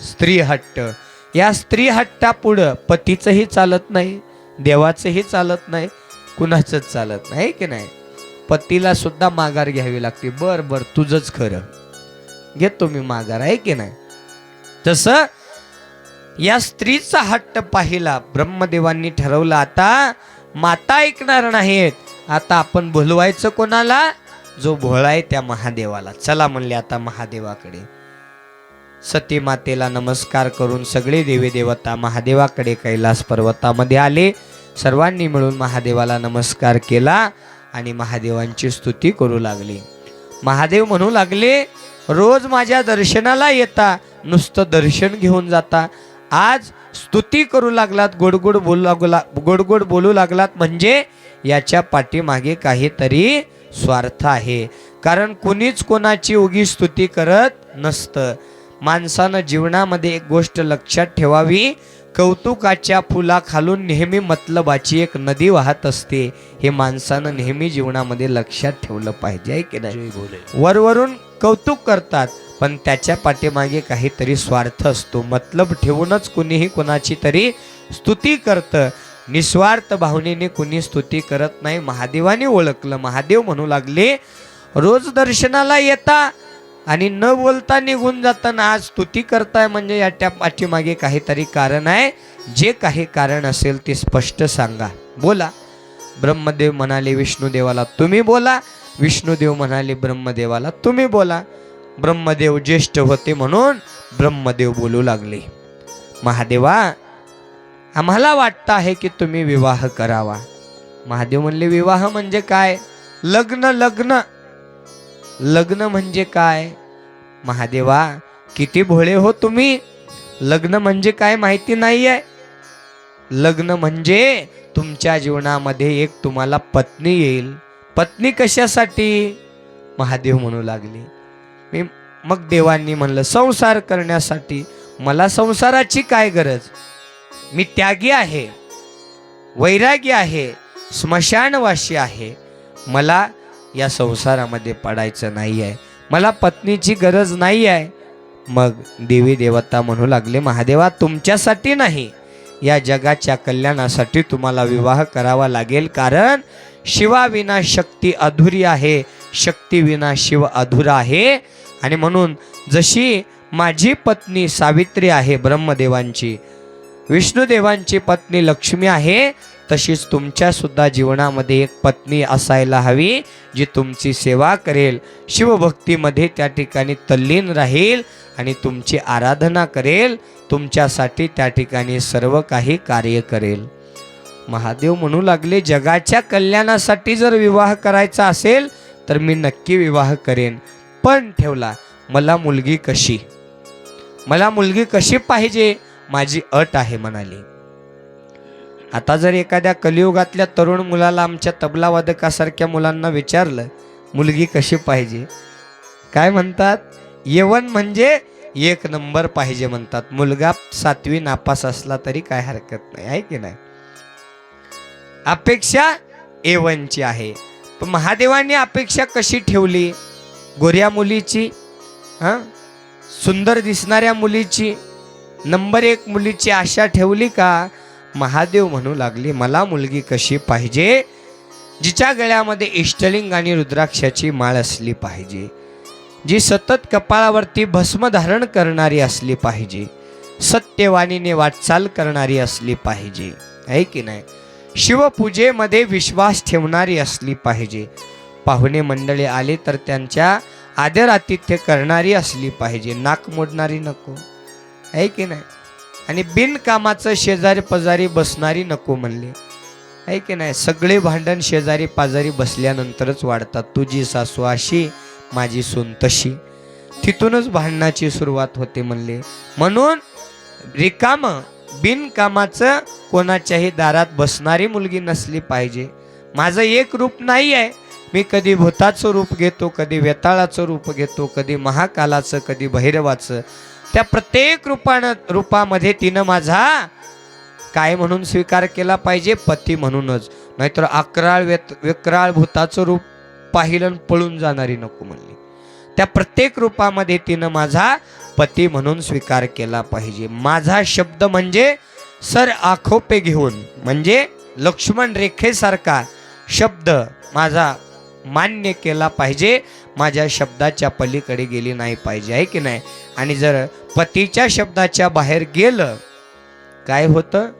स्त्री हट्ट. या स्त्री हट्टापुढं पतीचंही चालत नाही, देवाचंही चालत नाही, कुणाचंच चालत नाही की नाही. पतीला सुद्धा माघार घ्यावी लागते. बर तुझंच खरं, घेतो मी माघार, आहे की नाही. तसं या स्त्रीचा हट्ट पाहिला. ब्रह्मदेवांनी ठरवलं आता माता ऐकणार नाहीत, आता आपण बोलवायचं कोणाला? जो भोळाय त्या महादेवाला. चला म्हणले आता महादेवाकडे. सती मातेला नमस्कार करून सगळे देवी देवता महादेवाकडे कैलास पर्वतामध्ये आले. सर्वांनी मिळून महादेवाला नमस्कार केला आणि महादेवांची स्तुती करू लागले. महादेव म्हणू लागले, रोज माझ्या दर्शनाला येता, नुसतं दर्शन घेऊन जाता, आज स्तुती करू लागलात, गोडगोड बोलू लागलात, म्हणजे याच्या पाठीमागे काहीतरी स्वार्थ आहे. कारण कोणीच कोणाची उगी स्तुती करत नसतं. माणसानं जीवनामध्ये एक गोष्ट लक्षात ठेवावी, कौतुकाच्या फुलाखालून नेहमी मतलबाची एक नदी वाहत असते. हे माणसानं नेहमी जीवनामध्ये लक्षात ठेवलं पाहिजे, आहे की नाही. वरवरून कौतुक करतात, पण त्याच्या पाठीमागे काहीतरी स्वार्थ असतो. मतलब ठेवूनच कुणीही कुणाची तरी स्तुती करतं. निस्वार्थ भावनेने कुणी स्तुती करत नाही. महादेवाने ओळखलं. महादेव म्हणू लागले, रोज दर्शनाला येता आणि न बोलता निघून जाताना आज स्तुती करताय, म्हणजे याच्या पाठीमागे काहीतरी कारण आहे. जे काही कारण असेल ते स्पष्ट सांगा, बोला. ब्रह्मदेव म्हणाले विष्णुदेवाला, तुम्ही बोला. विष्णुदेव म्हणाले ब्रह्मदेवाला, तुम्ही बोला. ब्रह्मदेव ज्येष्ठ होते म्हणून ब्रह्मदेव बोलू लागले, महादेवा, आम्हाला वाटतं आहे की तुम्ही विवाह करावा. महादेव म्हणले, विवाह म्हणजे काय? लग्न. लग्न लग्न म्हणजे काय? महादेवा, किती भोळे हो तुम्ही. लग्न म्हणजे काय माहिती नाही आहे? लग्न म्हणजे तुमच्या जीवनामध्ये एक तुम्हाला पत्नी येईल. पत्नी कशासाठी? महादेव म्हणू लागले. मग देवांनी म्हणलं, संसार करण्यासाठी. मला संसाराची काय गरज? मी त्यागी आहे, वैरागी आहे, स्मशानवासी आहे. मला या संसारामध्ये पडायचं नाही आहे, मला पत्नीची गरज नाही आहे. मग देवी देवता म्हणू लागले, महादेवा, तुमच्यासाठी नाही, या जगाच्या कल्याणासाठी तुम्हाला विवाह करावा लागेल. कारण शिवाविना शक्ती अधुरी आहे, शक्तीविना शिव अधुरा आहे. आणि म्हणून जशी माझी पत्नी सावित्री आहे ब्रह्मदेवांची, विष्णुदेवांची पत्नी लक्ष्मी आहे, तशीच तुमच्या सुद्धा जीवनामध्ये एक पत्नी असायला हवी, जी तुमची सेवा करेल, शिवभक्तीमध्ये त्या ठिकाणी तल्लीन राहील आणि तुमची आराधना करेल, तुमच्यासाठी त्या ठिकाणी सर्व काही कार्य करेल. महादेव म्हणू लागले, जगाच्या कल्याणासाठी जर विवाह करायचा असेल तर मी नक्की विवाह करेन. पण ठेवला, मला मुलगी कशी, मला मुलगी कशी पाहिजे, माझी अट आहे म्हणाली. आता जर एखाद्या कलियुगातल्या तरुण मुलाला आमच्या तबलावादकासारख्या मुलांना विचारलं मुलगी कशी पाहिजे, काय म्हणतात? येवन म्हणजे एक नंबर पाहिजे म्हणतात. मुलगा 7वी नापास असला तरी काय हरकत नाही, आहे की नाही? अपेक्षा एवनची आहे. पण महादेवांनी अपेक्षा कशी ठेवली? गोऱ्या मुलीची, सुंदर दिसणाऱ्या मुलीची, नंबर 1 मुलीची आशा ठेवली का? महादेव म्हणू लागले मला मुलगी कशी पाहिजे? जिच्या गळ्यामध्ये इष्टलिंग आणि रुद्राक्षाची माळ असली पाहिजे, जी सतत कपाळावरती भस्म धारण करणारी असली पाहिजे, सत्यवाणीने वाटचाल करणारी असली पाहिजे, आहे की नाही? शिवपूजेमध्ये विश्वास ठेवणारी असली पाहिजे, पाहुणे मंडळी आले तर त्यांच्या आदर आतिथ्य करणारी असली पाहिजे, नाक मोडणारी नको, आहे की नाही? आणि बिनकामाचं शेजारी पजारी बसणारी नको म्हणले, आहे की नाही? सगळे भांडण शेजारी पाजारी बसल्यानंतरच वाढतात. तुझी सासू अशी, माझी सून तशी, तिथूनच भांडणाची सुरुवात होते म्हणले. म्हणून रिकाम बिनकामाचं कोणाच्याही दारात बसणारी मुलगी नसली पाहिजे. माझं एक रूप नाही आहे, मी कधी भूताचं रूप घेतो, कधी वेताळाचं रूप घेतो, कधी महाकालाचं, कधी भैरवाचं. त्या प्रत्येक रूपामध्ये तिनं माझा काय म्हणून स्वीकार केला पाहिजे? पती म्हणूनच. नाहीतर अकराळ विक्राळ भूताचं रूप पाहिलं पळून जाणारी नको म्हणली. त्या प्रत्येक रूपामध्ये तिनं माझा पती म्हणून स्वीकार केला पाहिजे. माझा शब्द म्हणजे सर आखो पे घेऊन, म्हणजे लक्ष्मण रेखेसारखा शब्द माझा मान्य केला पाहिजे, माझ्या शब्दाच्या पलीकडे गेली नाही पाहिजे, आहे की नाही? आणि जर पतीच्या शब्दाच्या बाहेर गेलं काय होतं?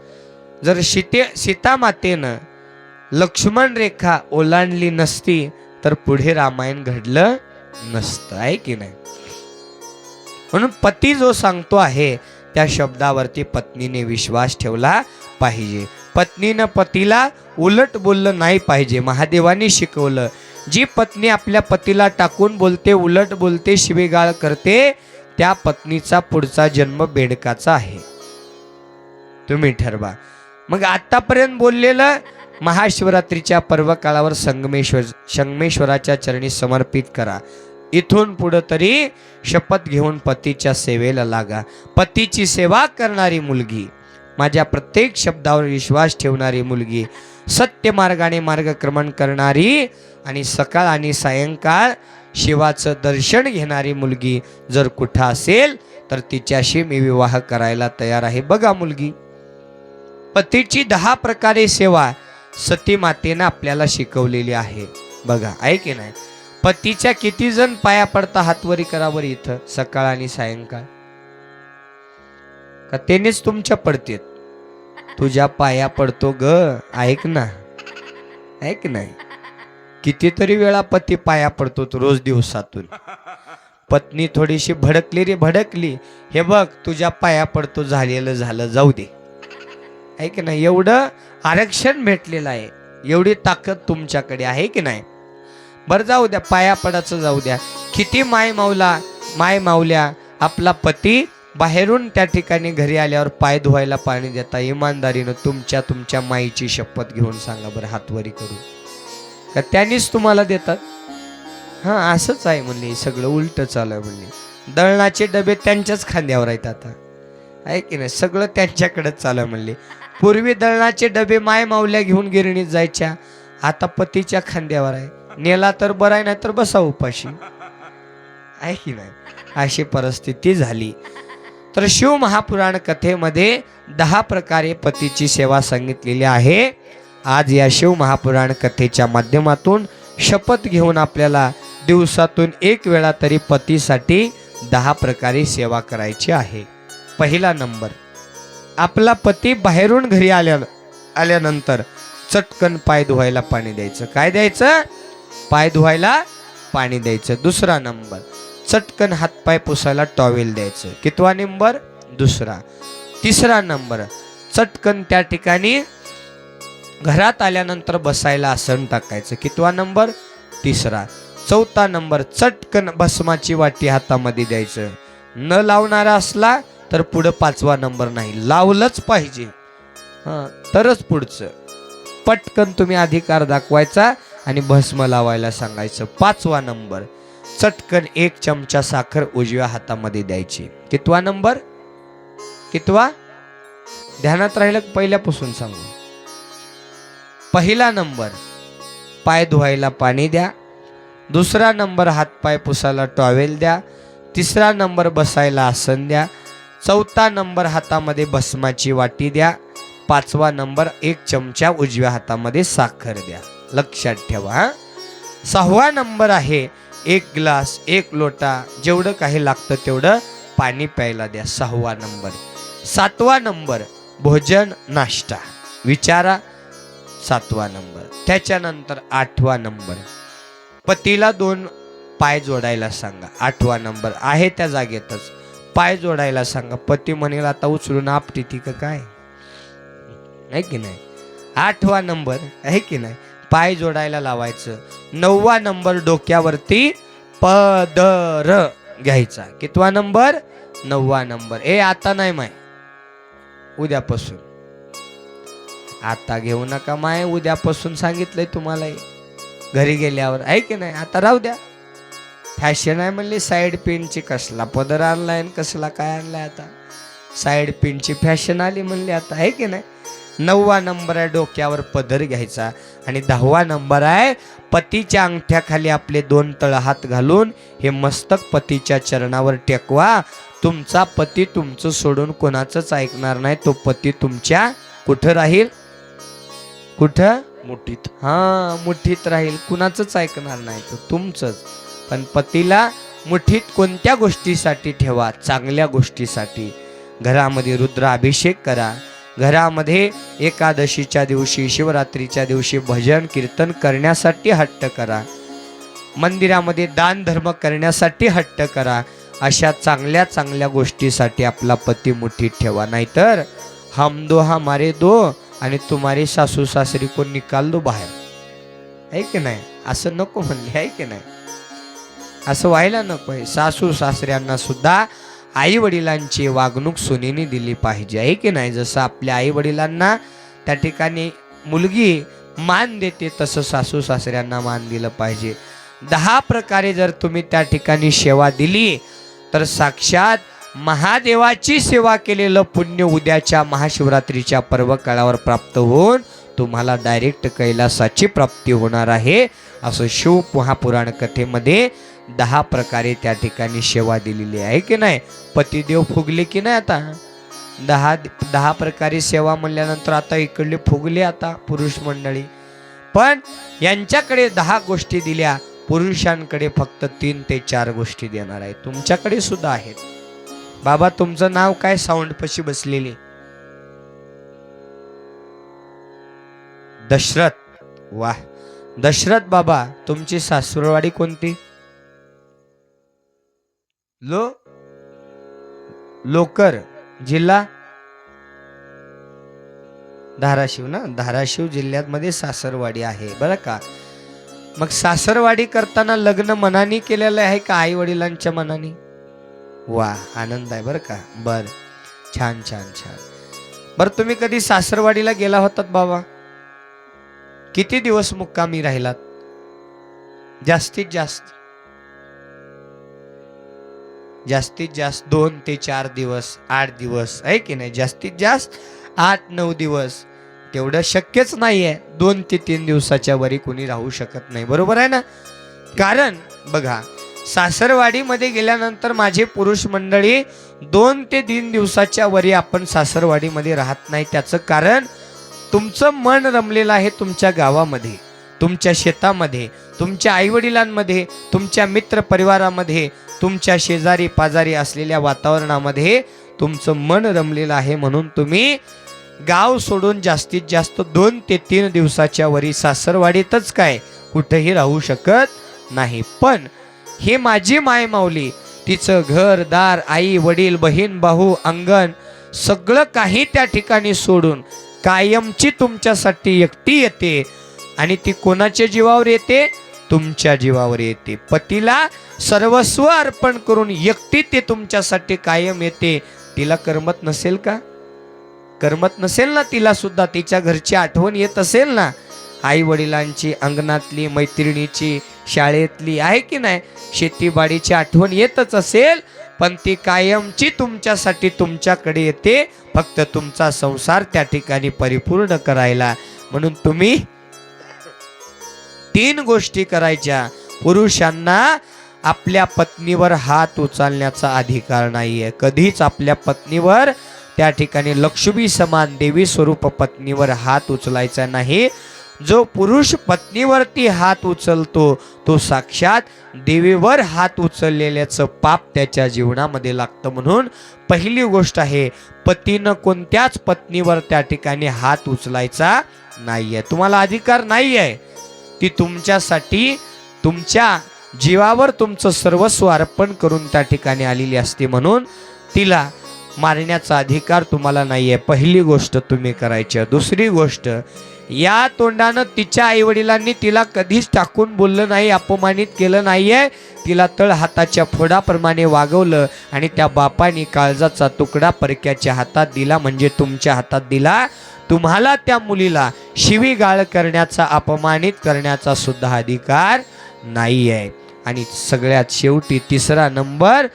जर सीता मातेनं लक्ष्मण रेखा ओलांडली नसती तर पुढे रामायण घडलं नसतं, आहे की नाही? म्हणून पती जो सांगतो आहे त्या शब्दावरती पत्नीने विश्वास ठेवला पाहिजे. पत्नीनं पतीला उलट बोललं नाही पाहिजे. महादेवानी शिकवलं, जी पत्नी आपल्या पतीला टाकून बोलते, उलट बोलते, शिवीगाळ करते, त्या पत्नीचा पुढचा जन्म बेडकाचा आहे. तुम्ही ठरवा. मग आतापर्यंत बोललेलं महाशिवरात्रीच्या पर्व काळावर संगमेश्वराच्या चरणी समर्पित करा. इथून पुढे तरी शपथ घेऊन पतीच्या सेवेला लागा. पतीची सेवा करणारी मुलगी, माझ्या प्रत्येक शब्दावर विश्वास ठेवणारी मुलगी, सत्य मार्गाने मार्गक्रमण करणारी आणि सकाळ आणि सायंकाळ शिवाचं दर्शन घेणारी मुलगी जर कुठं असेल तर तिच्याशी मी विवाह करायला तयार आहे. बघा मुलगी, पतीची 10 प्रकारे सेवा सती मातेनं आपल्याला शिकवलेली आहे. बघा, आहे की नाही? पतीच्या किती जण पाया पडता? हातवरी करावर इथं सकाळ आणि सायंकाळ. का तेनेच तुमच्या पडतेत? तुझ्या पाया पडतो ग, ऐक ना, ऐक नाही? कितीतरी वेळा पती पाया पडतो रोज दिवसातून. पत्नी थोडीशी भडकली रे भडकली, हे बघ तुझ्या पाया पडतो, झालेलं झालं, जाऊ दे, ऐक ना? एवढं आरक्षण भेटलेलं आहे, एवढी ताकद तुमच्याकडे आहे की नाही? बरं जाऊ द्या, पाया पडायचं जाऊ द्या. किती माय मावल्या आपला पती बाहेरून त्या ठिकाणी घरी आल्यावर पाय धुवायला पाणी देता इमानदारीनं तुमच्या माईची शपथ घेऊन सांगा बरं, हातवरी करू का त्यांनीच तुम्हाला देतात? हां, असंच आहे म्हणले, सगळं उलट चालू आहे म्हणले. दळणाचे डबे त्यांच्याच खांद्यावर आहेत आता, आहे की नाही? सगळं त्यांच्याकडेच चालू आहे म्हणले. पूर्वी दळणाचे डबे माय मावल्या घेऊन गिरणीत जायच्या, आता पतीच्या खांद्यावर आहे. नेला तर बरं आहे, नाही तर बसा उपाशी, आहे की नाही? अशी परिस्थिती झाली. तर शिव महापुराण कथेमध्ये 10 प्रकारे पतीची सेवा सांगितलेली आहे. आज या शिव महापुराण कथेच्या माध्यमातून शपथ घेऊन आपल्याला दिवसातून 1 वेळा तरी पतीसाठी 10 प्रकारे सेवा करायची आहे. पहिला नंबर, आपला पती बाहेरून घरी आल्यानंतर चटकन पाय धुवायला पाणी द्यायचं. काय द्यायचं? पाय धुवायला पाणी द्यायचं. दुसरा नंबर, चटकन हातपाय पुसायला टॉवेल द्यायचं. कितवा नंबर? दुसरा. तिसरा नंबर, चटकन त्या ठिकाणी घरात आल्यानंतर बसायला आसन टाकायचं. कितवा नंबर? तिसरा. चौथा नंबर, चटकन भस्माची वाटी हातामध्ये द्यायचं. न लावणारा असला तर पुढं 5वा नंबर नाही, लावलंच पाहिजे. तरच पुढचं. पटकन तुम्ही अधिकार दाखवायचा आणि भस्म लावायला सांगायचं. 5वा नंबर, चटकन 1 चमचा साखर उजव्या हातामध्ये द्यायची. कितवा नंबर? कितवा? ध्यानात राहिलं पहिल्यापासून सांगू. पहिला नंबर, पाय धुवायला पाणी द्या. दुसरा नंबर, हातपाय पुसायला टॉवेल द्या. तिसरा नंबर, बसायला आसन द्या. चौथा नंबर, हातामध्ये भस्माची वाटी द्या. 5वा नंबर, 1 चमचा उजव्या हातामध्ये साखर द्या. लक्षात ठेवा. 6वा नंबर आहे 1 ग्लास 1 लोटा जेवढं काही लागतं तेवढं पाणी प्यायला द्या. 6वा नंबर. 7वा नंबर, भोजन नाश्ता विचारा. 7वा नंबर. त्याच्यानंतर 8वा नंबर, पतीला 2 पाय जोडायला सांगा. 8वा नंबर आहे त्या जागेतच पाय जोडायला सांगा. पती म्हणेल आता उचलून आपटी ती का काय, आहे की नाही. 8वा नंबर आहे की नाही, पाय जोडायला लावायचं. 9वा नंबर, डोक्यावरती पदर घ्यायचा. कितवा नंबर? 9वा नंबर. आता नाही माय, उद्यापासून. आता घेऊ नका माय, उद्यापासून सांगितलंय तुम्हाला. घरी गेल्यावर आहे की नाही. आता राहू द्या. फॅशन आहे म्हणली साईड पिनची. कसला पदर आणलाय आणि कसला काय आणलाय. आता साईड पिनची फॅशन आली म्हणली आता, आहे की नाही. 9वा नंबर आहे डोक्यावर पदर घ्यायचा. आणि 10वा नंबर आहे पतीच्या अंगठ्याखाली आपले 2 तळहात घालून हे मस्तक पतीच्या चरणावर टेकवा. तुमचा पती तुमचं सोडून कोणाचंच ऐकणार नाही. तो पती तुमच्या कुठं राहील? कुठं? मुठीत. मुठीत राहील. कुणाचंच ऐकणार नाही, तो तुमचंच. पण पतीला मुठीत कोणत्या गोष्टीसाठी ठेवा? चांगल्या गोष्टीसाठी. घरामध्ये रुद्राभिषेक करा. घरामध्ये एकादशीच्या दिवशी, शिवरात्रीच्या दिवशी भजन कीर्तन करण्यासाठी हट्ट करा. मंदिरामध्ये दान धर्म करण्यासाठी हट्ट करा. अशा चांगल्या चांगल्या गोष्टीसाठी आपला पती मुठीत ठेवा. नाहीतर हम दो हमारे दो आणि तुम्हारे सासू सासरी को निकाल दो बाहेर, आहे की नाही. असं नको म्हणले, आहे की नाही. असं व्हायला नको आहे. सासू सासऱ्यांना सुद्धा आई वडिलांची वागणूक सुनेने दिली पाहिजे, आहे की नाही. जसं आपल्या आई वडिलांना त्या ठिकाणी मुलगी मान देते तसं सासू सासऱ्यांना मान दिलं पाहिजे. 10 प्रकारे जर तुम्ही त्या ठिकाणी सेवा दिली तर साक्षात महादेवाची सेवा केलेलं पुण्य उद्याच्या महाशिवरात्रीच्या पर्व काळावर प्राप्त होऊन तुम्हाला डायरेक्ट कैलासाची प्राप्ती होणार आहे. असं शिव महापुराण कथेमध्ये 10 प्रकारे त्या ठिकाणी सेवा दिलेली आहे की नाही. पतिदेव फुगले की नाही. आता 10 प्रकारे सेवा म्हणल्यानंतर आता इकडले फुगले आता पुरुष मंडळी. पण यांच्याकडे 10 गोष्टी दिल्या, पुरुषांकडे फक्त 3 ते 4 गोष्टी देणार आहे. तुमच्याकडे सुद्धा आहेत. बाबा तुमचं नाव काय? साऊंड पशी बसलेली दशरथ. वाह दशरथ बाबा. तुमची सासरवाडी कोणती? लोकर. जिल्हा धाराशिव ना. धाराशिव जिल्ह्यामध्ये सासरवाडी आहे बरं का. मग सासरवाडी करताना लग्न मनाने केलेलं आहे का आई वडिलांच्या मनाने? वा आनंद आहे बरं का. बर छान छान छान. बरं तुम्ही कधी सासरवाडीला गेला होतात बाबा? किती दिवस मुक्कामी राहिलात? जास्तीत जास्त 2 ते 4 दिवस, 8 दिवस, आहे की नाही. जास्तीत जास्त 8-9 दिवस. तेवढं शक्यच नाहीये. 2 ते 3 दिवसाच्या वरी कोणी राहू शकत नाही. बरोबर आहे ना. कारण बघा सासरवाडीमध्ये गेल्यानंतर माझे पुरुष मंडळी 2 ते 3 दिवसाच्या वरी आपण सासरवाडीमध्ये राहत नाही. त्याचं कारण तुमचं मन रमलेलं आहे तुमच्या गावामध्ये, तुमच्या शेतामध्ये, तुमच्या आईवडिलांमध्ये, तुमच्या मित्र परिवारामध्ये, तुमच्या शेजारी पाजारी असलेल्या वातावरणामध्ये तुमचं मन रमलेलं आहे. म्हणून तुम्ही गाव सोडून जास्तीत जास्त 2 ते 3 दिवसाच्या वरी सासरवाडीतच काय कुठेही राहू शकत नाही. पण हे माझी माय माऊली तिचं घर दार, आई वडील, बहीण भाऊ, अंगण सगळं काही त्या ठिकाणी सोडून कायमची तुमच्यासाठी एकटी येते. आणि ती कोणाच्या जीवावर येते? तुमच्या जीवावर येते. पतीला सर्वस्व अर्पण करून एकटी ते तुमच्यासाठी कायम येते. तिला करमत नसेल का? करमत नसेल ना, तिला सुद्धा तिच्या घरची आठवण येत असेल ना, आई वडिलांची, अंगणातली, मैत्रिणीची, शाळेतली, आहे की नाही, शेतीबाडीची आठवण येतच असेल, पण ती कायमची तुमच्यासाठी तुमच्याकडे येते, फक्त तुमचा संसार त्या ठिकाणी परिपूर्ण करायला. म्हणून तुम्ही 3 गोष्टी करायच्या. पुरुषांना आपल्या पत्नीवर हात उचलण्याचा अधिकार नाहीये. कधीच आपल्या पत्नीवर, त्या ठिकाणी लक्ष्मी समान देवी स्वरूप पत्नीवर हात उचलायचा नाही. जो पुरुष पत्नीवरती हात उचलतो तो साक्षात देवीवर हात उचललेल्याचं पाप त्याच्या जीवनामध्ये लागतं. म्हणून पहिली गोष्ट आहे, पतीनं कोणत्याच पत्नीवर त्या ठिकाणी हात उचलायचा नाहीये. तुम्हाला अधिकार नाहीये. ती तुमच्यासाठी तुमच्या जीवावर तुमचं सर्वस्व अर्पण करून त्या ठिकाणी आलेली असते, म्हणून तिला मारण्याचा अधिकार तुम्हाला नाहीये. पहिली गोष्ट तुम्ही करायची. दुसरी गोष्ट, या तोंडानं तिच्या आईवडिलांनी तिला कधीच टाकून बोललं नाही, अपमानित केलं नाहीये. तिला तळ हाताच्या फोडाप्रमाणे वागवलं आणि त्या बापाने काळजाचा तुकडा परक्याच्या हातात दिला, म्हणजे तुमच्या हातात दिला. तुम्हाला त्या मुलीला शिवीगाळ करण्याचा, अपमानित करण्याचा सुद्धा अधिकार नाहीये. आणि सगळ्यात शेवटी तिसरा नंबर,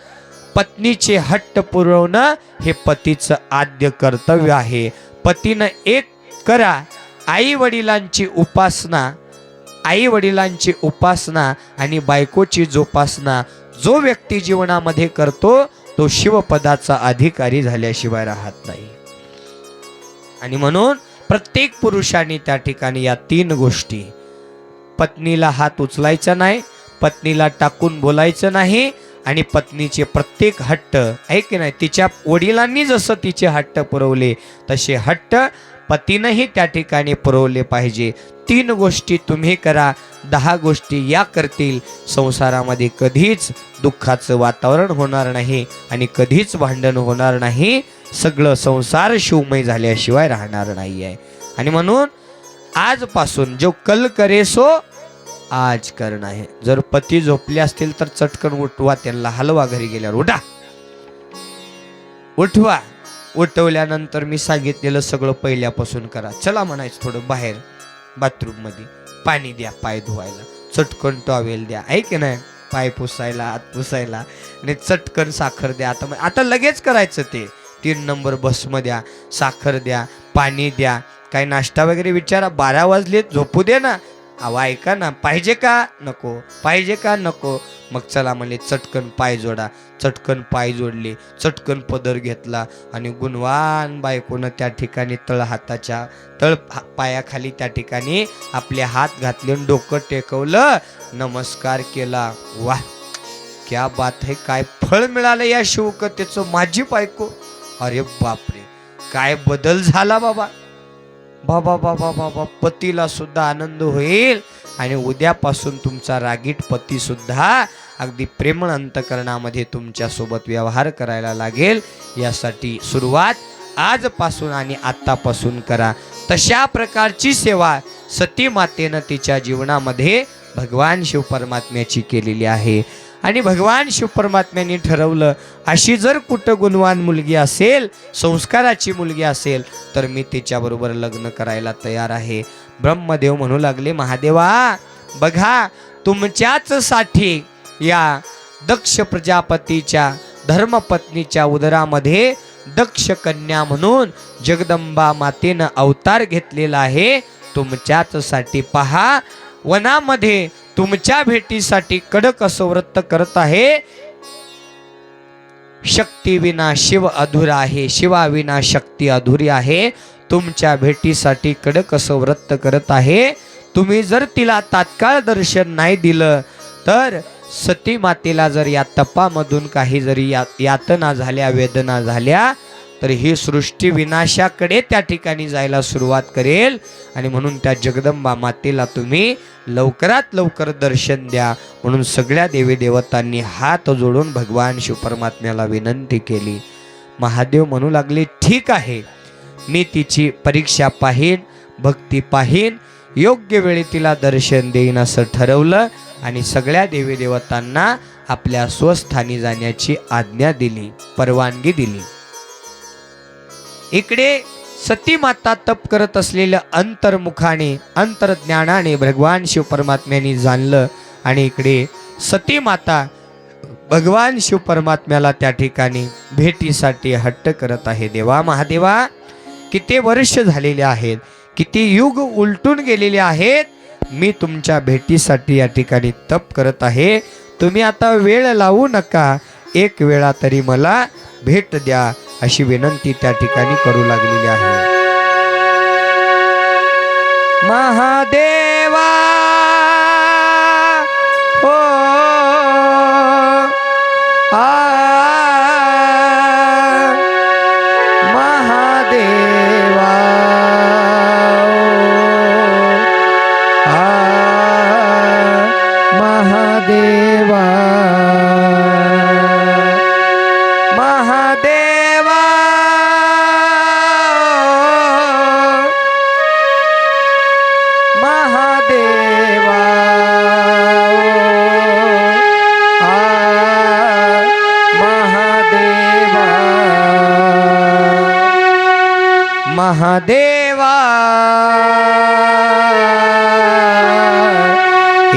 पत्नीचे हट्ट पुरवणं हे पतीचं आद्य कर्तव्य आहे. पतीनं एक करा, आई वडिलांची उपासना आणि बायकोची जोपासना जो व्यक्ती जीवनामध्ये करतो तो शिवपदाचा अधिकारी झाल्याशिवाय राहत नाही. आणि म्हणून प्रत्येक पुरुषाने त्या ठिकाणी या 3 गोष्टी, पत्नीला हात उचलायचा नाही, पत्नीला टाकून बोलायचं नाही, आणि पत्नीचे प्रत्येक हट्ट, आहे की नाही, तिच्या वडिलांनी जसं तिचे हट्ट पुरवले तसे हट्ट पतीनंही त्या ठिकाणी पुरवले पाहिजे. 3 गोष्टी तुम्ही करा. 10 गोष्टी या करतील, संसारामध्ये कधीच दुःखाचं वातावरण होणार नाही आणि कधीच भांडण होणार नाही. सगळं संसार शिवमय झाल्याशिवाय राहणार नाही आहे. आणि म्हणून आजपासून जो कल करे सो आज करना है. जर पती झोपले असतील तर चटकन उठवा त्यांना, हलवा, घरी गेल्यावर उठवा. उठवल्यानंतर मी सांगितलेलं सगळं पहिल्यापासून करा. चला म्हणायचं थोडं बाहेर बाथरूम मध्ये, पाणी द्या पाय धुवायला, चटकन टॉवेल द्या, आहे की नाही, पाय पुसायला, हात पुसायला, आणि चटकन साखर द्या. आता लगेच करायचं ते. 3 नंबर भस्म द्या, साखर द्या, पाणी द्या, काय नाश्ता वगैरे विचारा. 12 वाजले, झोपू दे ना. अहो ऐका ना, पाहिजे का नको, पाहिजे का नको. मग चला म्हणले, चटकन पाय जोडा. चटकन पाय जोडले, चटकन पदर घेतला आणि गुणवान बायकोनं त्या ठिकाणी तळ पायाखाली त्या ठिकाणी आपले हात घातले, डोकं टेकवलं, नमस्कार केला. वाह, क्या बात है. काय फळ मिळालं या शिवकथेचं. माझी बायको, अरे बापरे, काय बदल झाला बाबा. बाबा बाबा बाबा, पतीला सुद्धा आनंद होईल आणि उद्यापासून तुमचा रागीट पती सुद्धा अगदी प्रेमळ अंतकरणामध्ये तुमच्या सोबत व्यवहार करायला लागेल. यासाठी सुरुवात आजपासून आणि आत्तापासून करा. तशा प्रकारची सेवा सती मातेनं तिच्या जीवनामध्ये भगवान शिव परमात्म्याची केलेली आहे. आणि भगवान शिव परमात्म्याने ठरवलं, अशी जर कुठं गुणवान मुलगी असेल, संस्काराची मुलगी असेल, तर मी तिच्याबरोबर लग्न करायला तयार आहे. ब्रह्मदेव म्हणू लागले, महादेवा बघा, तुमच्याच साठी या दक्ष प्रजापतीच्या धर्मपत्नीच्या उदरामध्ये दक्ष कन्या म्हणून जगदंबा मातेनं अवतार घेतलेला आहे. तुमच्याच साठी पहा, वनामध्ये तुमच्या भेटीसाठी कडक असं व्रत करत आहे. शक्ती विना शिव अधुरा आहे, शिवाविना शक्ती अधुरी आहे. तुमच्या भेटीसाठी कडक असं व्रत करत आहे. तुम्ही जर तिला तात्काळ दर्शन नाही दिलं तर सती मातेला जर या तपामधून काही जरी यातना झाल्या, वेदना झाल्या, तर ही सृष्टी विनाशाकडे त्या ठिकाणी जायला सुरुवात करेल. आणि म्हणून त्या जगदंबा मातेला तुम्ही लवकरात लवकर दर्शन द्या. म्हणून सगळ्या देवी देवतांनी हात जोडून भगवान शिव परमात्म्याला विनंती केली. महादेव म्हणू लागले, ठीक आहे, मी तिची परीक्षा पाहीन, भक्ती पाहीन, योग्य वेळी तिला दर्शन देईन असं ठरवलं. आणि सगळ्या देवी देवतांना आपल्या स्वस्थानी जाण्याची आज्ञा दिली, परवानगी दिली. इकडे सती माता तप करत असलेल्या अंतर्मुखाने अंतर्ज्ञानाने भगवान शिव परमात्म्याने जाणलं आणि इकडे सती माता भगवान शिव परमात्म्याला त्या ठिकाणी भेटीसाठी हट्ट करत आहे. देवा महादेवा, किती वर्ष झालेले आहेत, किती युग उलटून गेलेले आहेत, मी तुमच्या भेटीसाठी या ठिकाणी तप करत आहे. तुम्ही आता वेळ लावू नका, एक वेळा तरी मला भेट द्या, अशी विनंती त्या ठिकाणी करू लागलेली आहे. महादेवा हो महादेवा महादेवा महादेवा महादेवा महादेवा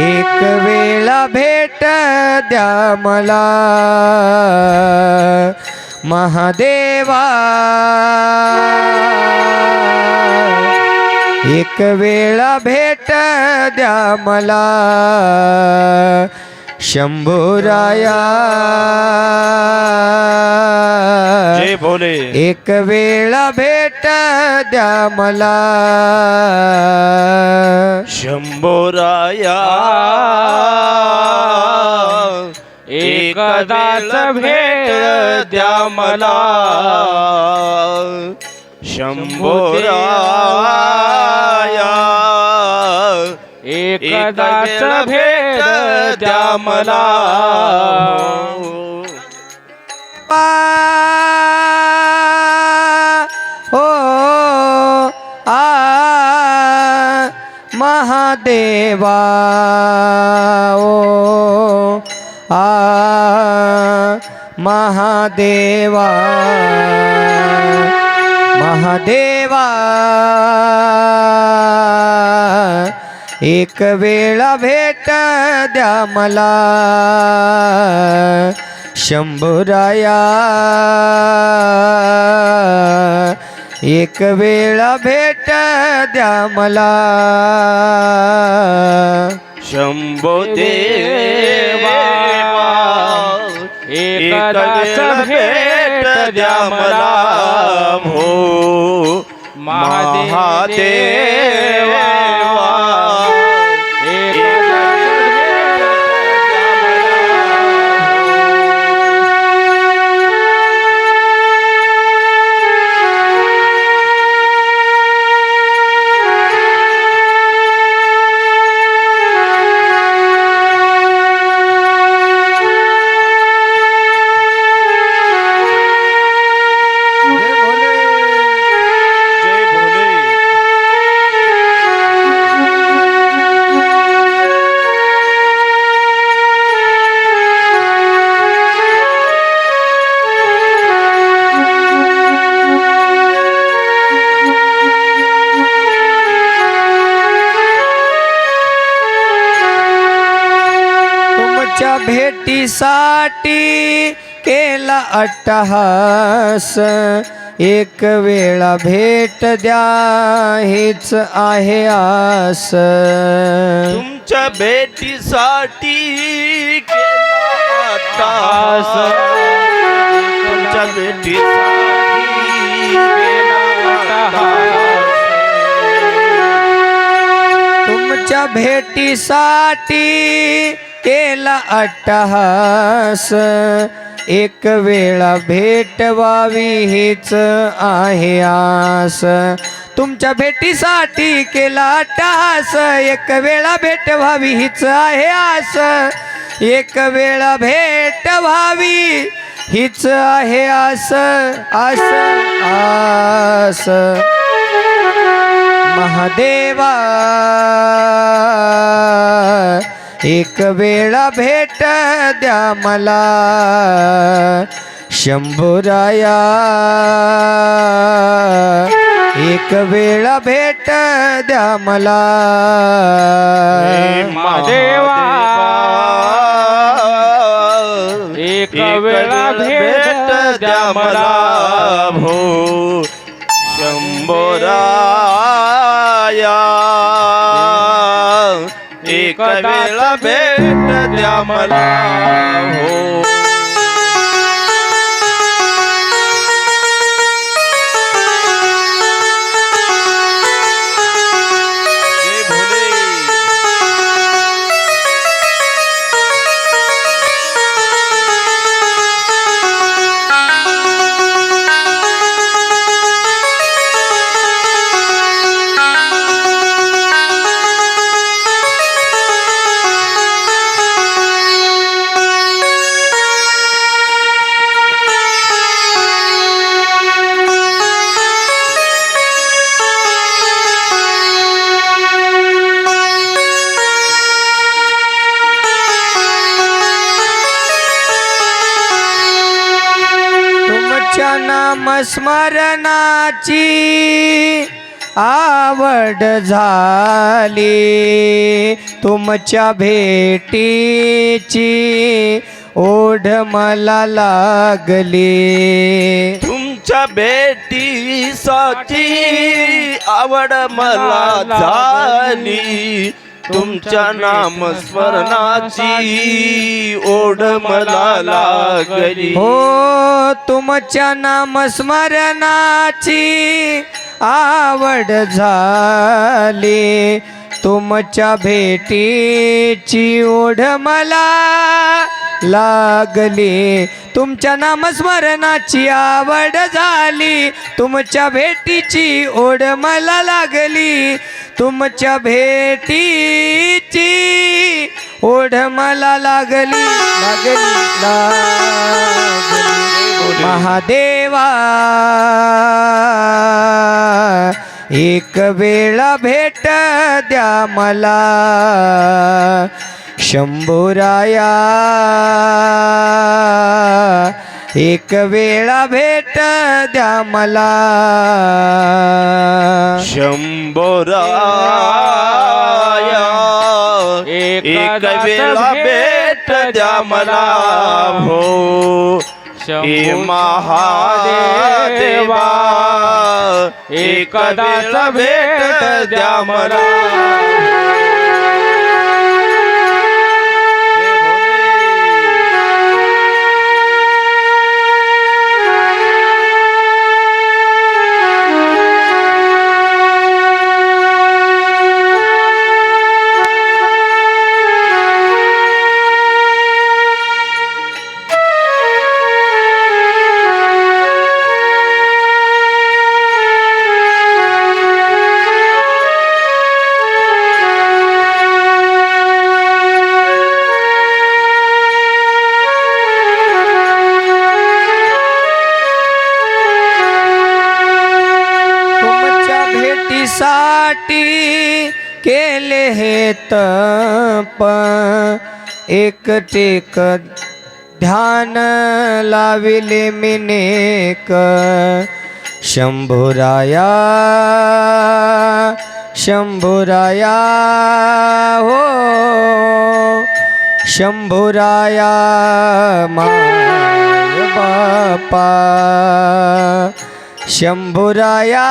एक वेळा भेट द्या मला. महादेवा एक वेळा भेट द्या मला. शंभूराया जय भोले. एक वेळा भेट द्या मला. शंभोराया एकदाच भेट द्या मला. शंभोराया एकदाच भेट द्या मला. हो महादेवा ओ महादेवा महादेवा एक वेळा भेट द्या मला. शंभूराया एक वेळा भेट द्या मला. शंभो देवा एकदाच भेट द्या मला. भो महादेवा भेटीसाठी केला अट्टहास. एक वेळा भेट द्या हेच आहे आस. तुमच्या भेटीसाठी केला अट्टहास. तुमच्या भेटीसाठी केला अट्टहास. तुमच्या भेटीसाठी केला अट्टहास. एक वेळा भेट व्हावी हीच आहे आस. तुमच्या भेटीसाठी केला अट्टहास. एक वेळा भेट व्हावी हीच आहे आस. एक वेळा भेट व्हावी हीच आहे आस. आस आस महादेवा एक वेळा भेट द्या मला. शंभूराया एक वेळा भेट द्या मला महादेवा एक वेळा भेट द्या मला भो शंभोराया एक वेळा भेट द्या मला हो जय भोले तुमच्या नामस्मरणाची आवड झाली तुमच्या भेटीची ओढ मला लागली तुमच्या भेटीसाठी आवड मला झाली तुमच्या नामस्मरणाची ओढ मला लागली हो तुमच्या नामस्मरणाची आवड झाली तुमच्या भेटीची ओढ मला लागली तुमच्या नामस्मरणाची आवड झाली तुमच्या भेटीची ओढ मला लागली तुमच्या भेटीची ओढ मला लागली महादेवा एक वेळा भेट द्या मला शंभूराया एक वेळा भेट द्या मला शंभोराया एक वेळा भेट द्या मला भो हे महादेवा एकदाच भेट द्या मला साठी केले हे तप एकटेक ध्यान लाविले मिनेक शंभुराया शंभुराया हो शंभुराया माय बापा शंभुराया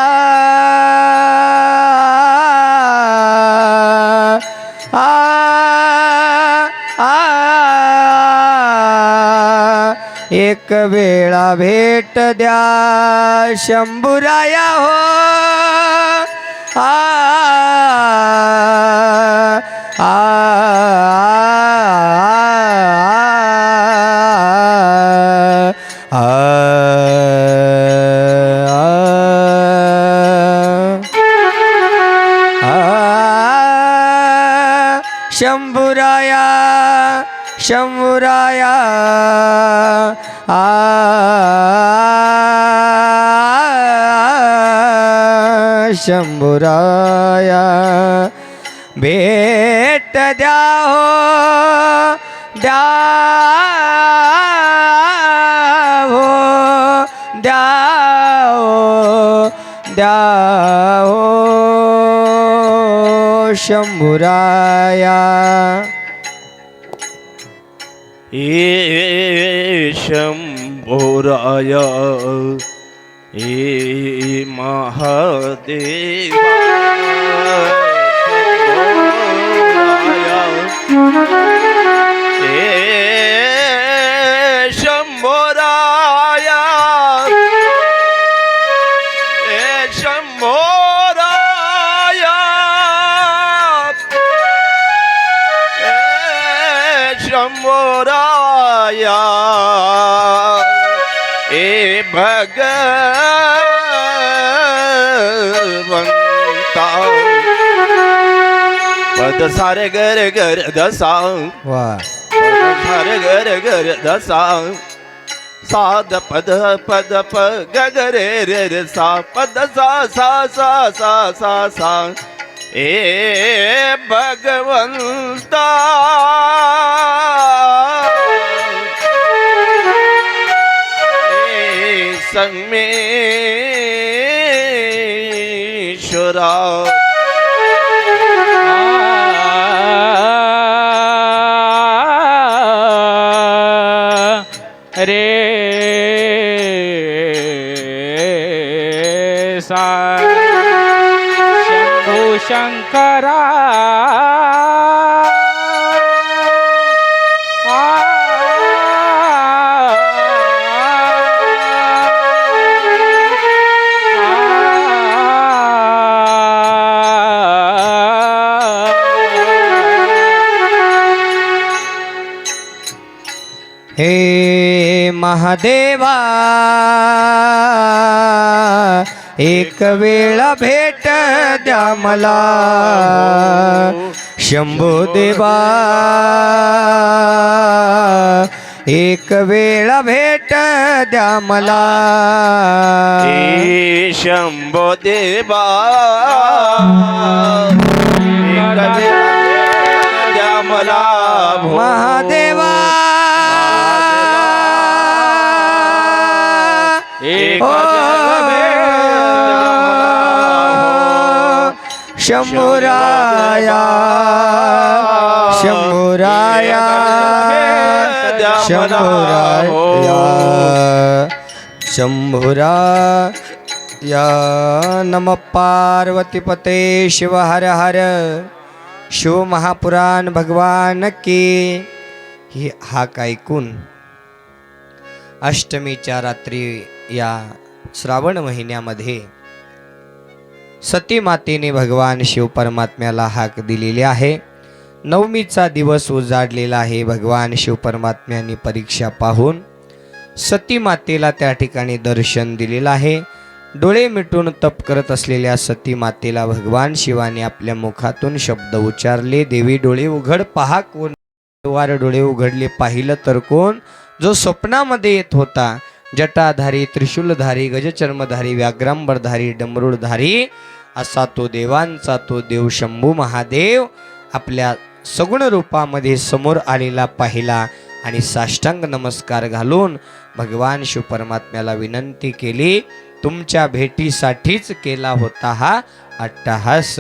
एक वेळा भेट द्या शंभुराया हो शंभुराया शंभुराया शंभुराया भेट द्या हो द्या हो द्या हो द्या शंभुराया ए शंभोराय ए महादेवा शंभोराय ए शंभोराय ए शंभोराय ए भगवंता पद सारे गर गर दसा वा सारे गर गर दसा साध पद पद प ग ग रे रे रे सा पद सा सा सा सा सा सा ए भगवंता ए संगमेश्वरा रे सा शंभू शंकरा हे महादेवा एक वेळा भेट द्या मला शंभुदेवा एक वेळा भेट द्या मला ए शंभो देवा द्या मला महादेवा एक शंभुराया शंभुराया शंभुराया शंभुराया नम पार्वतीपते शिव हर हर शिव महापुराण भगवान की ही हाक ऐकून अष्टमीच्या रात्री या श्रावण महिन्यामध्ये सती मातेने भगवान शिव परमात्म्याला हाक दिलेली आहे. नवमीचा दिवस उजाडलेला आहे. भगवान शिव परमात्म्याने परीक्षा पाहून सती मातेला त्या ठिकाणी दर्शन दिलेलं आहे. डोळे मिटून तप करत असलेल्या सती मातेला भगवान शिवाने आपल्या मुखातून शब्द उच्चारले. देवी डोळे उघड पहा कोण. वार डोळे उघडले पाहिलं तर कोण. जो स्वप्नामध्ये येत होता जटाधारी त्रिशूलधारी गजचर्मधारी व्याघ्रांबरधारी डमरुळधारी असा तो देवांचा तो देव शंभू महादेव आपल्या सगुण रूपामध्ये समोर आलेला पाहिला आणि साष्टांग नमस्कार घालून भगवान शिव परमात्म्याला विनंती केली. तुमच्या भेटीसाठीच केला होता हा अट्टहास.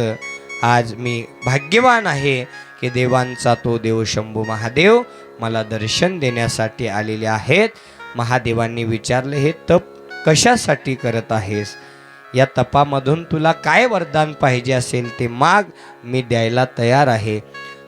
आज मी भाग्यवान आहे की देवांचा तो देव शंभू महादेव मला दर्शन देण्यासाठी आलेले आहेत. महादेवांनी विचारले, हे तप कशासाठी करत आहेस? या तपामधून तुला काय वरदान पाहिजे असेल ते माग, मी द्यायला तयार आहे.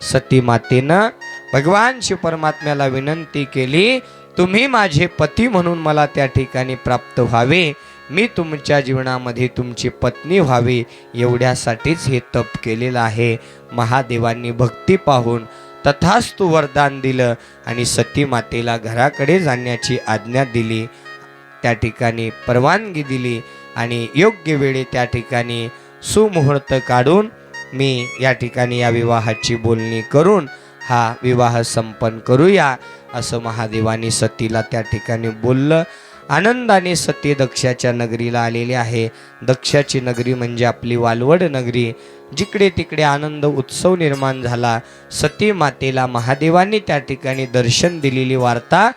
सती मातेनं भगवान शिव परमात्म्याला विनंती केली, तुम्ही माझे पती म्हणून मला त्या ठिकाणी प्राप्त व्हावे, मी तुमच्या जीवनामध्ये तुमची पत्नी व्हावी, एवढ्यासाठीच हे तप केलेलं आहे. महादेवांनी भक्ती पाहून तथास्तु वरदान दिलं आणि सती मातेला घराकडे जाण्याची आज्ञा दिली. त्या ठिकाणी परवानगी दिली आणि योग्य वेळी त्या ठिकाणी सुमुहूर्त काढून मी या ठिकाणी या विवाहाची बोलणी करून हा विवाह संपन्न करूया असं महादेवानी सतीला त्या ठिकाणी बोललं. आनंदाने सती दक्षाच्या नगरीला आलेली आहे. दक्षाची नगरी म्हणजे आपली वालवड नगरी. जिकडे तिकडे आनंद उत्सव निर्माण झाला. सती मातेला महादेवांनी त्या ठिकाणी दर्शन दिलेली वार्ता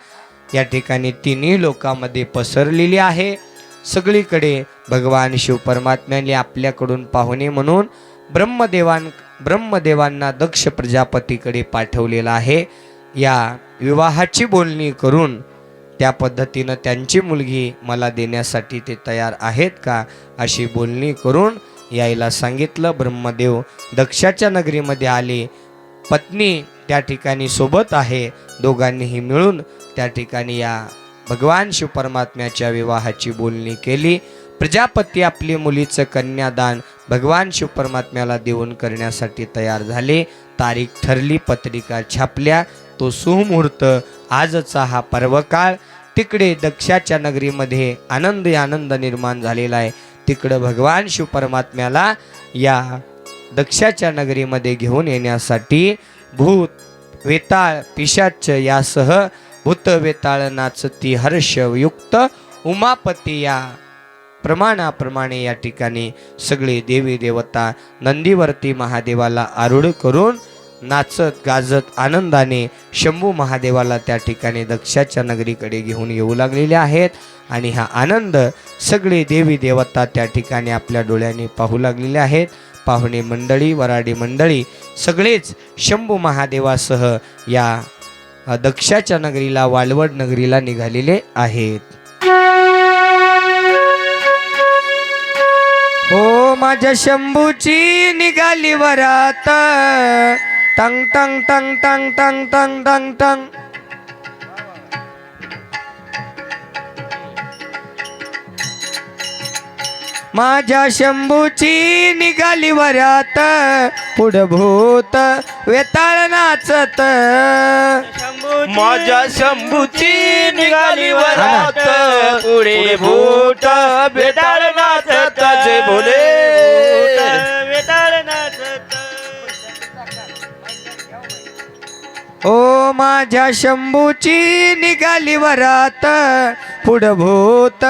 या ठिकाणी तिन्ही लोकांमध्ये पसरलेली आहे. सगळीकडे भगवान शिव परमात्म्याने आपल्याकडून पाहुणे म्हणून ब्रह्मदेवांना दक्ष प्रजापतीकडे पाठवलेला आहे. या विवाहाची बोलणी करून त्या पद्धतीनं त्यांची मुलगी मला देण्यासाठी ते तयार आहेत का अशी बोलणी करून यायला सांगितलं. ब्रह्मदेव दक्षाच्या नगरीमध्ये आले. पत्नी त्या ठिकाणी सोबत आहे. दोघांनीही मिळून त्या ठिकाणी या भगवान शिव परमात्म्याच्या विवाहाची बोलणी केली. प्रजापती आपली मुलीचं कन्यादान भगवान शिव परमात्म्याला देऊन करण्यासाठी तयार झाले. तारीख ठरली, पत्रिका छापल्या. तो सुमुहूर्त आजचा हा पर्वकाळ. तिकडे दक्षाच्या नगरीमध्ये आनंद निर्माण झालेला आहे. तिकडं भगवान शिव परमात्म्याला या दक्षाच्या नगरीमध्ये घेऊन येण्यासाठी भूत, वेताळ, पिशाच यासह भूत वेताळ नाचती हर्षयुक्त उमापती या प्रमाणाप्रमाणे या ठिकाणी सगळे देवी देवता नंदीवरती महादेवाला आरूढ करून नाचत गाजत आनंदाने शंभू महादेवाला त्या ठिकाणी दक्षाच्या नगरीकडे घेऊन येऊ लागलेले आहेत. आणि हा आनंद सगळे देवी देवता त्या ठिकाणी आपल्या डोळ्याने पाहू लागलेले आहेत. पाहुणे मंडळी, वराडी मंडळी सगळेच शंभू महादेवासह या दक्षाच्या नगरीला, वाळवड नगरीला निघालेले आहेत. हो माझ्या शंभूची निघाली वरात, टंग टंग टंग टंग टंग टंग टंग टंग. माझ्या शंभूची निघाली वरात, पुढभूत वेताळ नाचत. माझ्या शंभूची निघाली वरात, पुढे भूत वेताळ नाचत. जय भोले वेताळ नाचत. ओ माझ्या शंभूची निघाली वरात, पुढभूत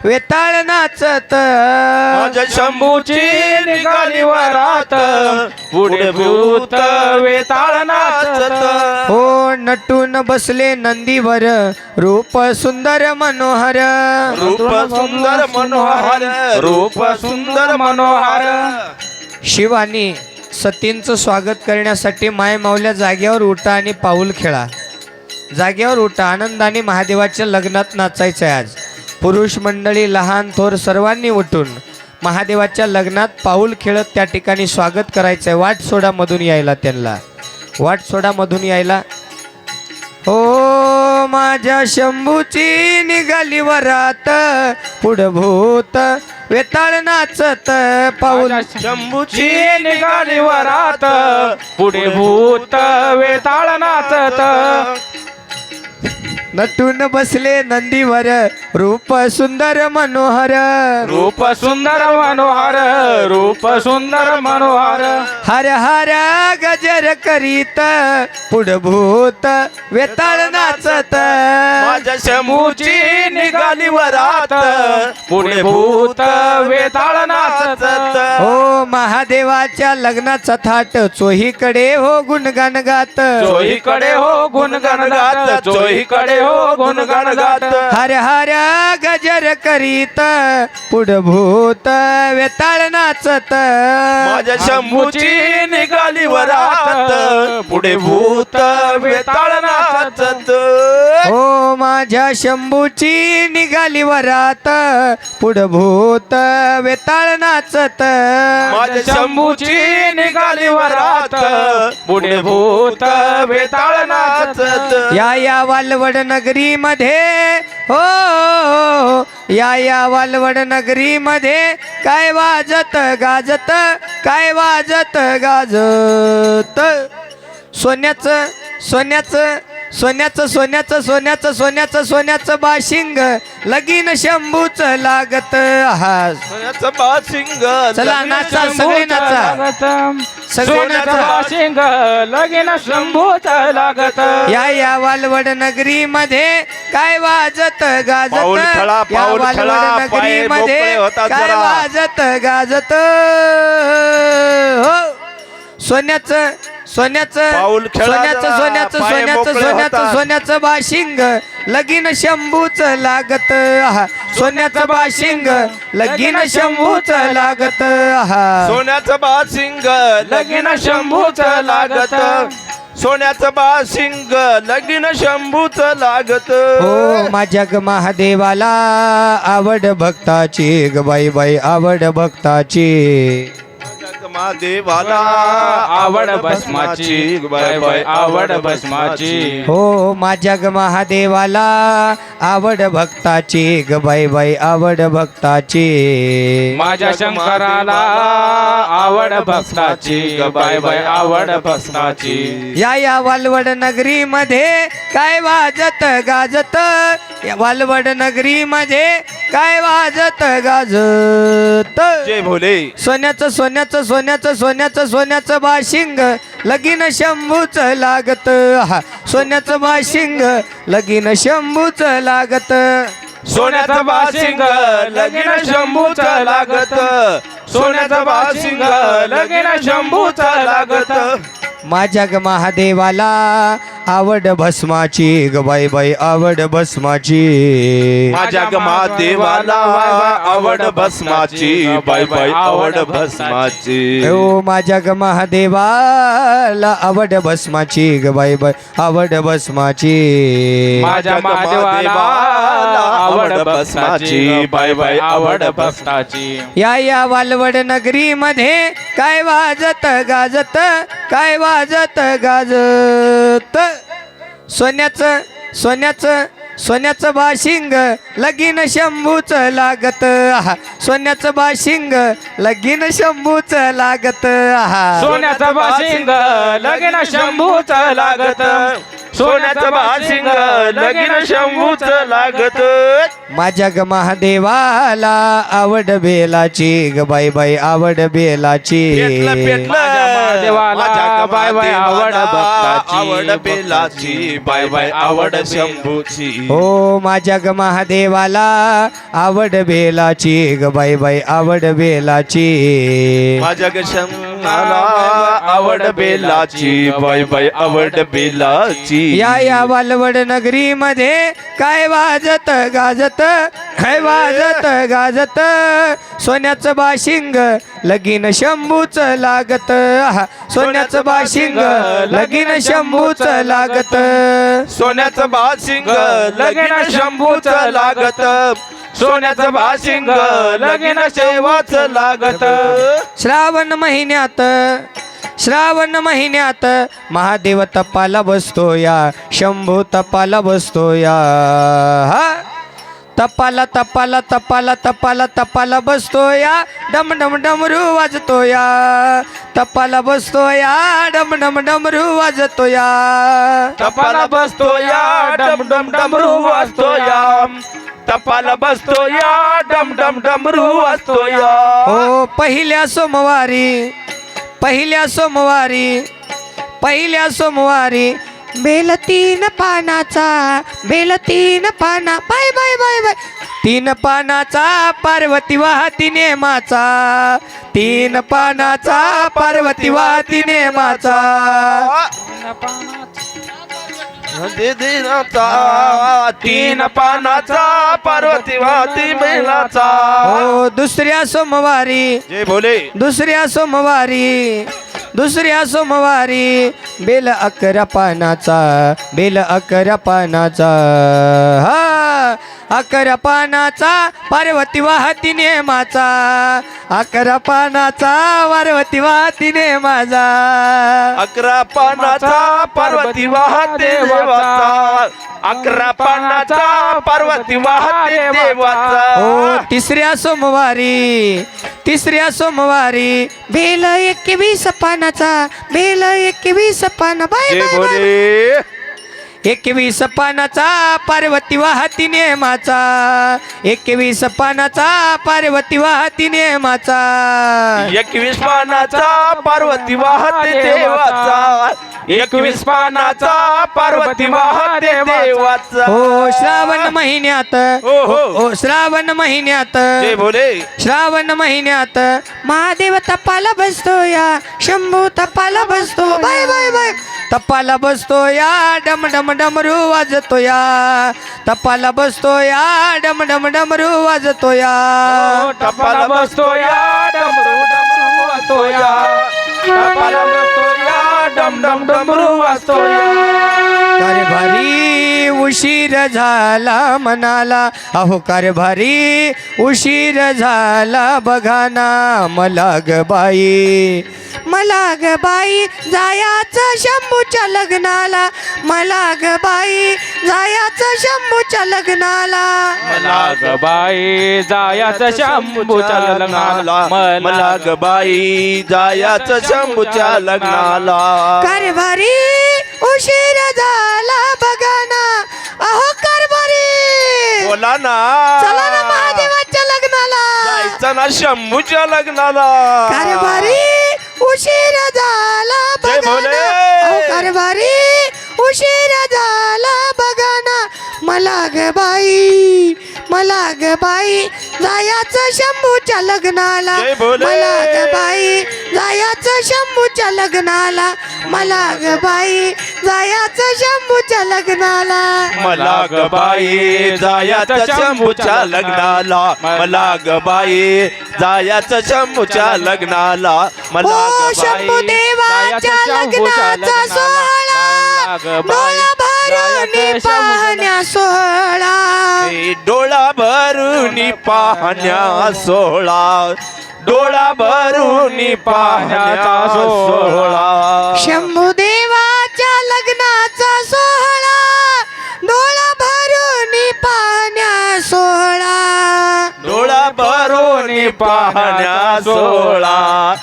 वेताळ नाचत. माझ्या शंभूची निघाली वरात, पुढे भूत वेताळ नाचत. हो नटून बसले नंदीवर, रूप सुंदर मनोहर. रूप सुंदर मनोहर, रूप सुंदर मनोहर. शिवानी सतींचं स्वागत करण्यासाठी माय माऊल्या जागेवर उठा आणि पाऊल खेळा. जागेवर उठा. आनंदाने महादेवाच्या लग्नात नाचायचं आहे आज. पुरुष मंडळी, लहान थोर सर्वांनी उठून महादेवाच्या लग्नात पाऊल खेळत त्या ठिकाणी स्वागत करायचं आहे. वाट सोडा मधून यायला, त्यांना वाट सोडा मधून यायला. हो माझ्या शंभूची निघाली वरात, पुढभूत वेताळ नाचत. पाऊल शंभूची निघाली वरात, पुढे भूत वेताळ नाचत. नटून बसले नंदीवर, रूप सुंदर मनोहर. रूप सुंदर मनोहर, रूप सुंदर मनोहर. हर हर गजर करीत, पुढभूत वेताळ नाचत. माझ्या शंभूची निघाली वरात, पुढे भूत वेताळ नाचत. हो महादेवाच्या लग्नाचा थाट, चोहीकडे हो गुणगान गात. चोहीकडे हो गुणगान गात, चोहीकडे हो गुणगान गात. हर हर गजर करीत, पुढभूत वेताळ नाचत. माझ्या शंभूची निघाली वरात, पुढे भूत वेताळ नाचत. हो माझ्या शंभूची निघाली वरात, पुढभूत वेताळ नाचत. माझ्या शंभूची निघाली वरात, पुढे भूत वेताळ नाचत. या वालवड नगरी मध्ये, हो या वालवड नगरी मध्ये काय वाजत गाजत, काय वाजत गाजत. सोन्याचं सोन्याचं सोन्याचं सोन्याचं सोन्याचं सोन्याचं सोन्याचं बाशिंग लगीन शंभूच लागत. हा सोन्याचं बाशिंग चला नाचा, सगळे नाचा, सगळे सोन्याचं नाचा. बाशिंग लगीन शंभूच लागत. या वालवड नगरी मध्ये काय वाजत गाजत. पाऊल खळा, या पाऊल वालवड खळा, नगरी पाय मध्ये मोकळे होतात काय जरा. वाजत गाजत. हो सोन्याचं सोन्याचं पाऊल खेळा सोन्याचं जरा, सोन्याचं पाय सोन्याचं मोकळे सोन्याचं होतात. सोन्याचं बाशिंग लगीन शंभूच लागत आहा. सोन्याचं बाशिंग लगीन शंभूच लागत आहा. सोन्याचं बाशिंग लगीन शंभूच लागत सोन्याचं बाशिंग लगीन शंभूच लागत हो माझ्या ग महादेवाला आवड भक्ताची ग बाई बाई आवड भक्ताची. महादेवाला आवड भस्माची बाय बाय आवड भस्माची. हो माझ्या ग महादेवाला आवड भक्ताची ग बाई बाई आवड भक्ताची. माझ्या शंकराला आवड भक्ताची बाय बाय आवड भक्ताची. या वालवड नगरी मध्ये काय वाजत गाजत या वालवड नगरी मध्ये काय वाजत गाजत. जय भोले सोन्याचं सोन्याचं सोन्याचं सोन्याचं सोन्याचं बाशिंग लगीन शंभूच लागत आहा. सोन्याचं बाशिंग लगीन शंभूच लागत. सोन्याचं बाशिंग लगीन शंभूच लागत सोन्याचं बाशिंग लगीन शंभूच लागत माझ्या ग महादेवाला आवड भस्माची ग बाई बाई आवड भस्माची. माझ्या ग महादेवाला आवड भस्माची बाय बाय आवड भस्माची. हो माझ्या ग महादेवाला आवड भस्माची ग बाई बाई आवड भस्माची. माझ्या महादेवाला आवड भस्माची बाय बाय आवड भक्ताची. या वालवड नगरी मध्ये काय वाजत गाजत काय वाजत गाजत. सोन्याचं सोन्याचं सोन्याचं बाशिंग लगीन शंभूच लागत आहा. सोन्याचं बाशिंग लगीन शंभूच लागत आहा. सोन्याचं बाशिंग लगीन शंभूच लागत सोन्याचं बाशिंग लगीन शंभूच लागत. माझ्या ग महादेवाला आवड बेलाची ग बाई बाई आवड बेलाची. पेटलं पेटलं माझ्या महादेवाला माझ्या ग बाय बाय आवड भक्ताची. आवड बेलाची बाय बाय आवड शंभूची. हो माझ्या ग महादेवाला आवड बेलाची ग बाई बाई आवड बेलाची. माझ्या ग शंभूला आवड बेलाची बाय बाय आवड बेलाची. या वालवड नगरी मध्ये काय वाजत गाजत काय वाजत गाजत. सोन्याचं बाशिंग लगीन शंभूच लागत आहा. सोन्याचं बाशिंग लगीन शंभूच लागत. सोन्याचं बाशिंग लगीन शंभूच लागत सोन्याचं बाशिंग लगीन शेवाच लागत. श्रावण महिन्यात महादेव तपाला बसतो या शंभू तपाला बसतो या. हा तपाला तपाला तपाला तपाला तपाला बसतो या डम डम डमरू वाजतो या. तपाला बसतो या डम डम डमरू वाजतो या. तपाला बसतो या डम डम डमरू वाजतो या. तपाला बसतो या डम डम डमरू वाजतो या. हो पहिल्या सोमवारी बेल तीन पानाचा बाय बाय बाय बाय. तीन पानाचा पार्वती वाहती नेमाचा. तीन पानाचा पार्वती वाहती नेमाचा. तीन पानाचा पार्वती वाती बेलाचा. हो दुसऱ्या सोमवारी बेल 11 पानाचा हा 11 पानाचा पार्वती वाहती नेमाचा. 11 पानाचा पार्वती वाहती नेमाचा. 11 पानाचा पार्वती वाहते देवाचा. 11 पानाचा पार्वती वाहते देवाचा. हो तिसऱ्या सोमवारी बेल 21 पानाचा बाय बाय बाय. एकवीस पानाचा पार्वती वाहती नेमाचा 21 पानाचा पार्वती वाहती नेमाचा 21 पानाचा पार्वती वाहते देवाचा 21 पानाचा पार्वती वाहते देवाचा हो श्रावण महिन्यात हो. श्रावण महिन्यात जय भोले श्रावण महिन्यात महादेव तपाला बसतो या शंभू तपाला बसतो बाय बाय बाय तपाला बसतो या डम डम डमरू वाजतो या तपाला बसतो या डम डम डमरू वाजतो या टपाला बसतो या डमरू डमरू वाजतो या टपाला बसतो या डम डम डमरू वाजतो या कारभारी उशीर झाला मनाला अहो कारभारी उशीर झाला बघाना मला ग बाई जायाचं शंभूच्या लग्नाला मला ग बाई जायाचं शंभूच्या लग्नाला मला ग बाई जायाचं शंभूच्या लग्नाला मला ग बाई जायाचं शंभूच्या लग्नाला कारभारी उशीर झाला बघाना अहो कारभारी बोला ना चला ना महादेवाच्या लग्नाला जायचं ना शंभूच्या लग्नाला कारभारी उशीर झाला जय बघाना भोले. अहो कारभारी उशीर झाला बघाना मला ग बाई जायाचं शंभूच्या लग्नाला जय भोले. मला ग बाई जायाचं शंभूच्या लग्नाला मला ग बाई जायाचं शंभूच्या लग्नाला मला ग बाई जायाचं शंभूच्या लग्नाला मला ग बाई जायाचं शंभूच्या लग्नाला मला ओ ग शंभू बाई देवाच्या लग्नाचा सोहळा डोळा भरून पाहण्या सोहळा ए, डोळा भरून पाहण्या सोहळा डोळा भरून पाहण्याचा सोहळा शंभू देवाच्या लग्नाचा सोहळा डोळा भरून पाहण्या सोहळा डोळा भरून पाहण्या सोहळा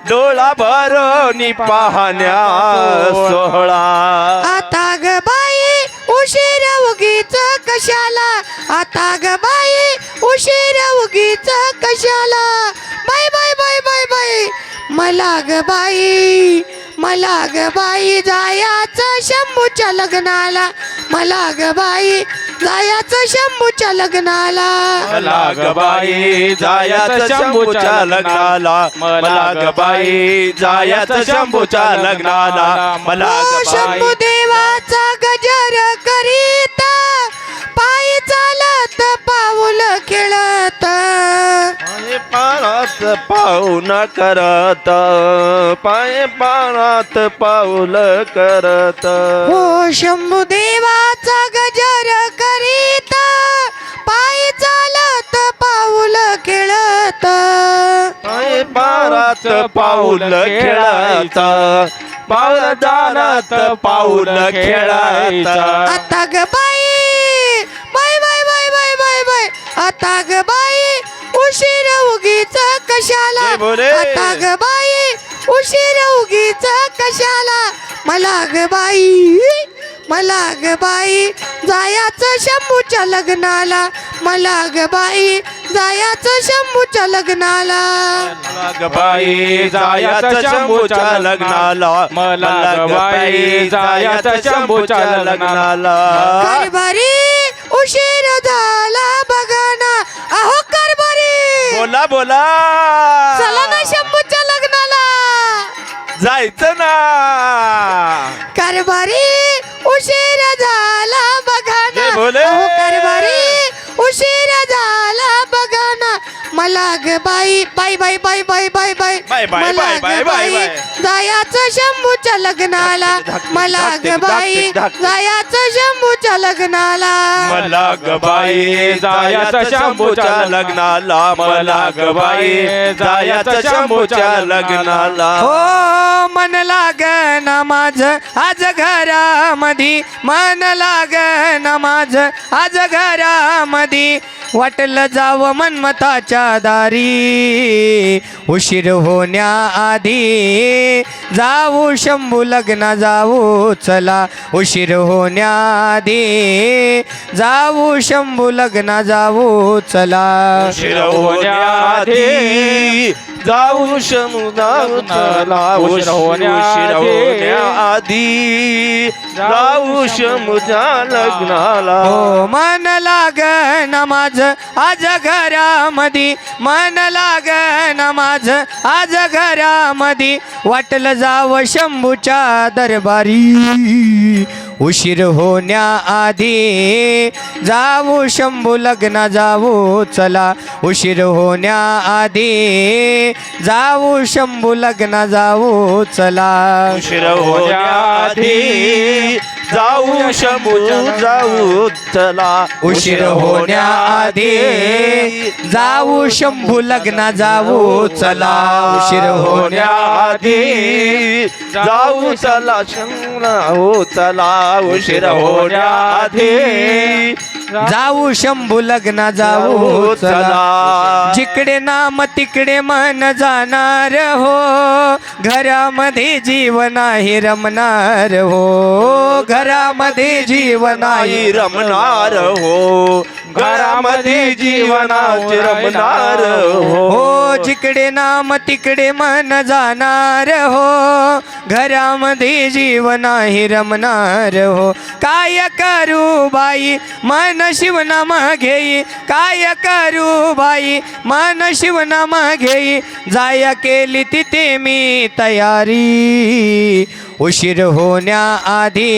डोळा भरून पाहण्या सोहळा आता ग बाई उशीर उगीच कशाला आता ग बाई उशीर उगीच कशाला बाय बाय बाय बाय बाय मला ग बाई जायाचं शंभूच्या लग्नाला मला ग बाई जायाचं शंभूच्या लग्नाला मला ग बाई जायाचं शंभूच्या लग्नाला मला ग बाई जायाचं शंभूच्या लग्नाला मला ग ओ शंभू बाई देवाचा गजर करीत पायी चालत पाऊल खेळत पाय पानात पाऊन करत पाय पानात पाऊल करत हो शंभू देवाचा गजर करीत पायी चालत पाऊल खेळत पाय पानात पाऊल खेळत पावदानात पाऊल खेळायचा आता ग बाई बाय बाय बाय बाय बाय बाय आता ग बाई उशीर उगीच कशाला जय भोले. आता ग बाई उशीर उगीच कशाला मला ग बाई जायाचं शंभूच्या लग्नाला मला ग बाई जायाचं शंभूच्या लग्नाला मला ग बाई जायाचं शंभूच्या लग्नाला मला ग बाई जायाचं शंभूच्या लग्नाला कारभारी उशीर झाला बघाना अहो कारभारी बोला बोला चला ना शंभूच्या लग्नाला जायचं ना कारभारी उशीर झाला बघाना जय भोले. अहो कारभारी उशीर झाला बघाना मला ग बाई बाय बाय बाय बाय बाय बाय बाय बाय मला बाय ग बाय बाय बाई बाय. जायाचं शंभूच्या लग्नाला मला ग बाई जायाचं शंभूच्या लग्नाला मला ग बाई जायाचं शंभूच्या लग्नाला मला ग बाई जायाचं शंभूच्या लग्नाला हो मन लागन माझ आज घरामधी मन लागन माझ आज घरामधी वाटलं जावं मन्मथाच्या दारी उशीर होण्याआधी जाऊ शंभू लग्न जाऊ चला उशीर होण्याआधी जाऊ शंभू लग्न जाऊ चला उशीर होण्याआधी जाऊ समुद्राला उशीर होण्याआधी जाऊ समुद्रा लग्नाला हो मन लागन माझ आज घरामधी मन लागन माझ आज घरामधी वाटलं जावं शंभूच्या दरबारी उशीर होण्याआधी जाऊ शंभू लग्न जाऊ चला उशीर होण्याआधी जाऊ शंभू लग्न जाऊ चला उशीर होण्याआधी जाऊ शंभू जाऊ चला उशीर होण्याआधी जाऊ शंभू लग्न जाऊ चला उशीर होण्याआधी जाऊ चला शंभू हो चला उशीर होण्याआधी जाऊ शंभू लग्न जाऊ चला जिकडे नाम तिकडे मन जाणार हो घरामध्ये जीवन आहे रमणार हो घरामध्ये जीवन आहे रमणार हो घरामध्ये जीवनाचे रमणार हो जिकडे नाम तिकडे मन जाणार हो घरामध्ये जीवन आहे रमणार हो काय करू बाई मन शिवनाम घेई काय करू बाई मन शिवनाम घेई जाया केली तिथे मी तयारी उशीर होण्याआधी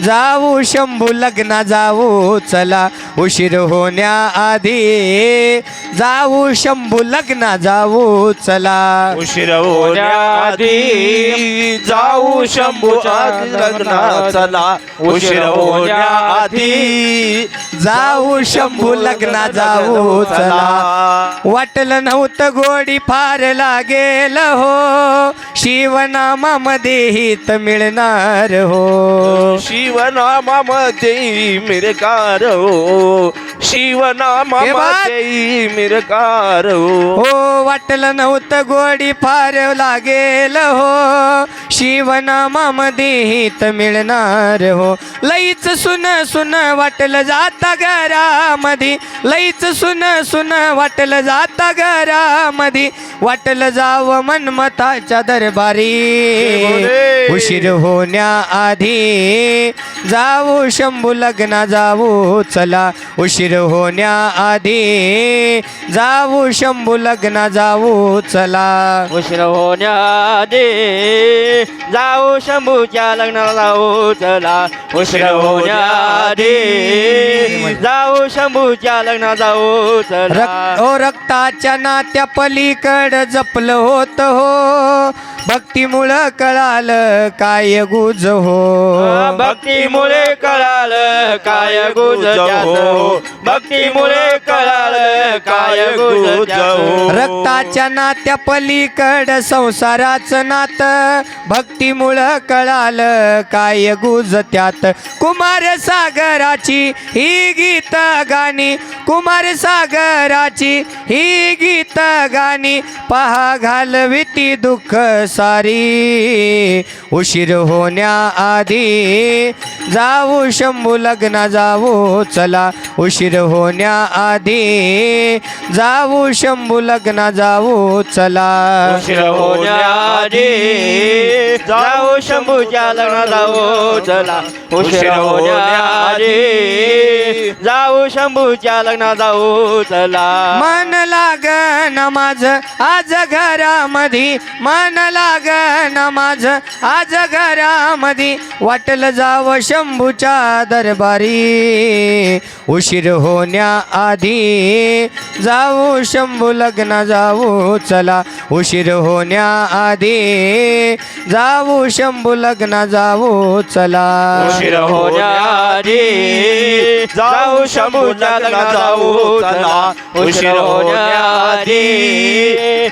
जाऊ शंभू लग्न जाऊ चला उशीर होण्याआधी जाऊ शंभू लग्न जाऊ चला उशीर होण्याआधी जाऊ शंभू लग्न चला उशीर होण्याआधी जाऊ शंभू लग्न जाऊ चला वाटलं नव्हतं गोडी फार लागेल हो शिवनामामध्ये हित मिळणार हो शिवनामामध्ये मिरकार हो शिवनामामध्ये मिरकार हो वाटलं नव्हतं गोडी फार लागेल हो शिवनामामध्ये हित मिळणार हो लईच सुन सुन वाटलं जाता घरामध्ये लईच सुन सुन वाटलं जाता घरामध्ये वाटलं जावं मन्मथाच्या दरबारी उशीर होण्याआधी जाऊ शंभू लग्न जाऊ चला उशीर होण्याआधी जाऊ शंभू लग्न जाऊ चला उशीर होण्याआधी जाऊ शंभूच्या लग्नाला जाऊ चला उशीर होण्याआधी जाऊ शंभूच्या लग्नाला जाऊ चला रक्ताच्या नात्या पलीकड जपलं होत हो भक्तीमुळं कळालं काय गुज हो भक्तीमुळे कळालं काय गुज हो भक्तीमुळे कळालं काय गुज हो रक्ताच्या नात्या पलीकड संसाराचं नातं भक्तीमुळं कळालं काय गुज त्यात कुमार सागराची ही गीत गाणी कुमार सागराची ही गीत गाणी पहा घालविती दुःख सारी उशीर होण्याआधी जाऊ शंभू लग्न जाऊ चला उशीर होण्याआधी जाऊ शंभू लग्न जाऊ चला उशीर होण्याआधी जाऊ शंभूच्या लग्नाला जाऊ चला उशीर होण्याआधी जाऊ शंभूच्या लग्नाला जाऊ चला मन लागन माझ आज घरामध्ये मन लागन माझ आज घरामध्ये वाटलं जावं शंभूच्या दरबारी उशीर होण्याआधी जाऊ शंभू लग्न जाऊ चला उशीर होण्याआधी जाऊ शंभू लग्न जाऊ चला उशीर होण्याआधी जाऊ शंभूच्या लग्नाला जाऊ चला उशीर होण्याआधी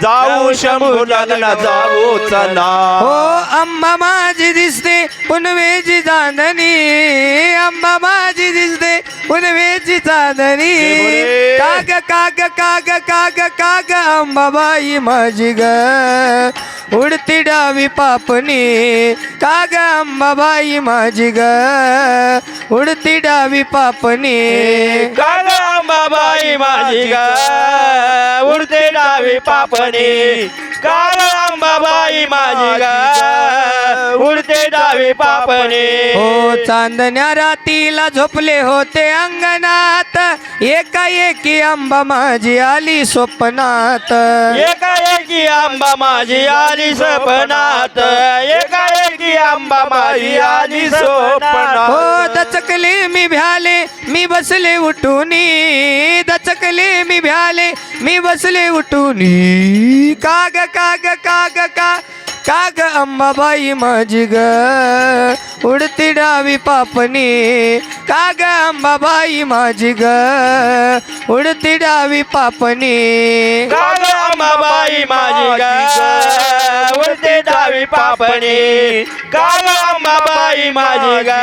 जाऊ शंभू लग्न जाऊ चला हो अंबा माझी दिसते पुनवेची चांदणी अंबा माझी दिसते उन्वेची चांदणी बोले. काग काग काग काग काग अंबाबाई माझी ग उडती डावी पापणी काग अंबाबाई माझी ग उडती डावी पापणी काग अंबाबाई माझी ग उडते डावी पापणी काग अंबाबाई माझी ग उडते डावी पापणी हो चांदण्या रातीला झोपले होते अंगणात एकाएकी अंबा माझी आली स्वप्नात एकाएकी आंबा माझी आली स्वप्नात एकाएकी आंबा माझी आली स्वप्नात हो दचकले मी भ्याले मी बसले उठूनी दचकले मी भ्याले मी बसले उठूनी काग काग काग का काग अंबाबाई माझी ग उडती डावी पापणी काग अंबाबाई माझी ग उडती डावी पापणी काग अंबाबाई माझी ग उडते डावी पापणी काग अंबाबाई माझी ग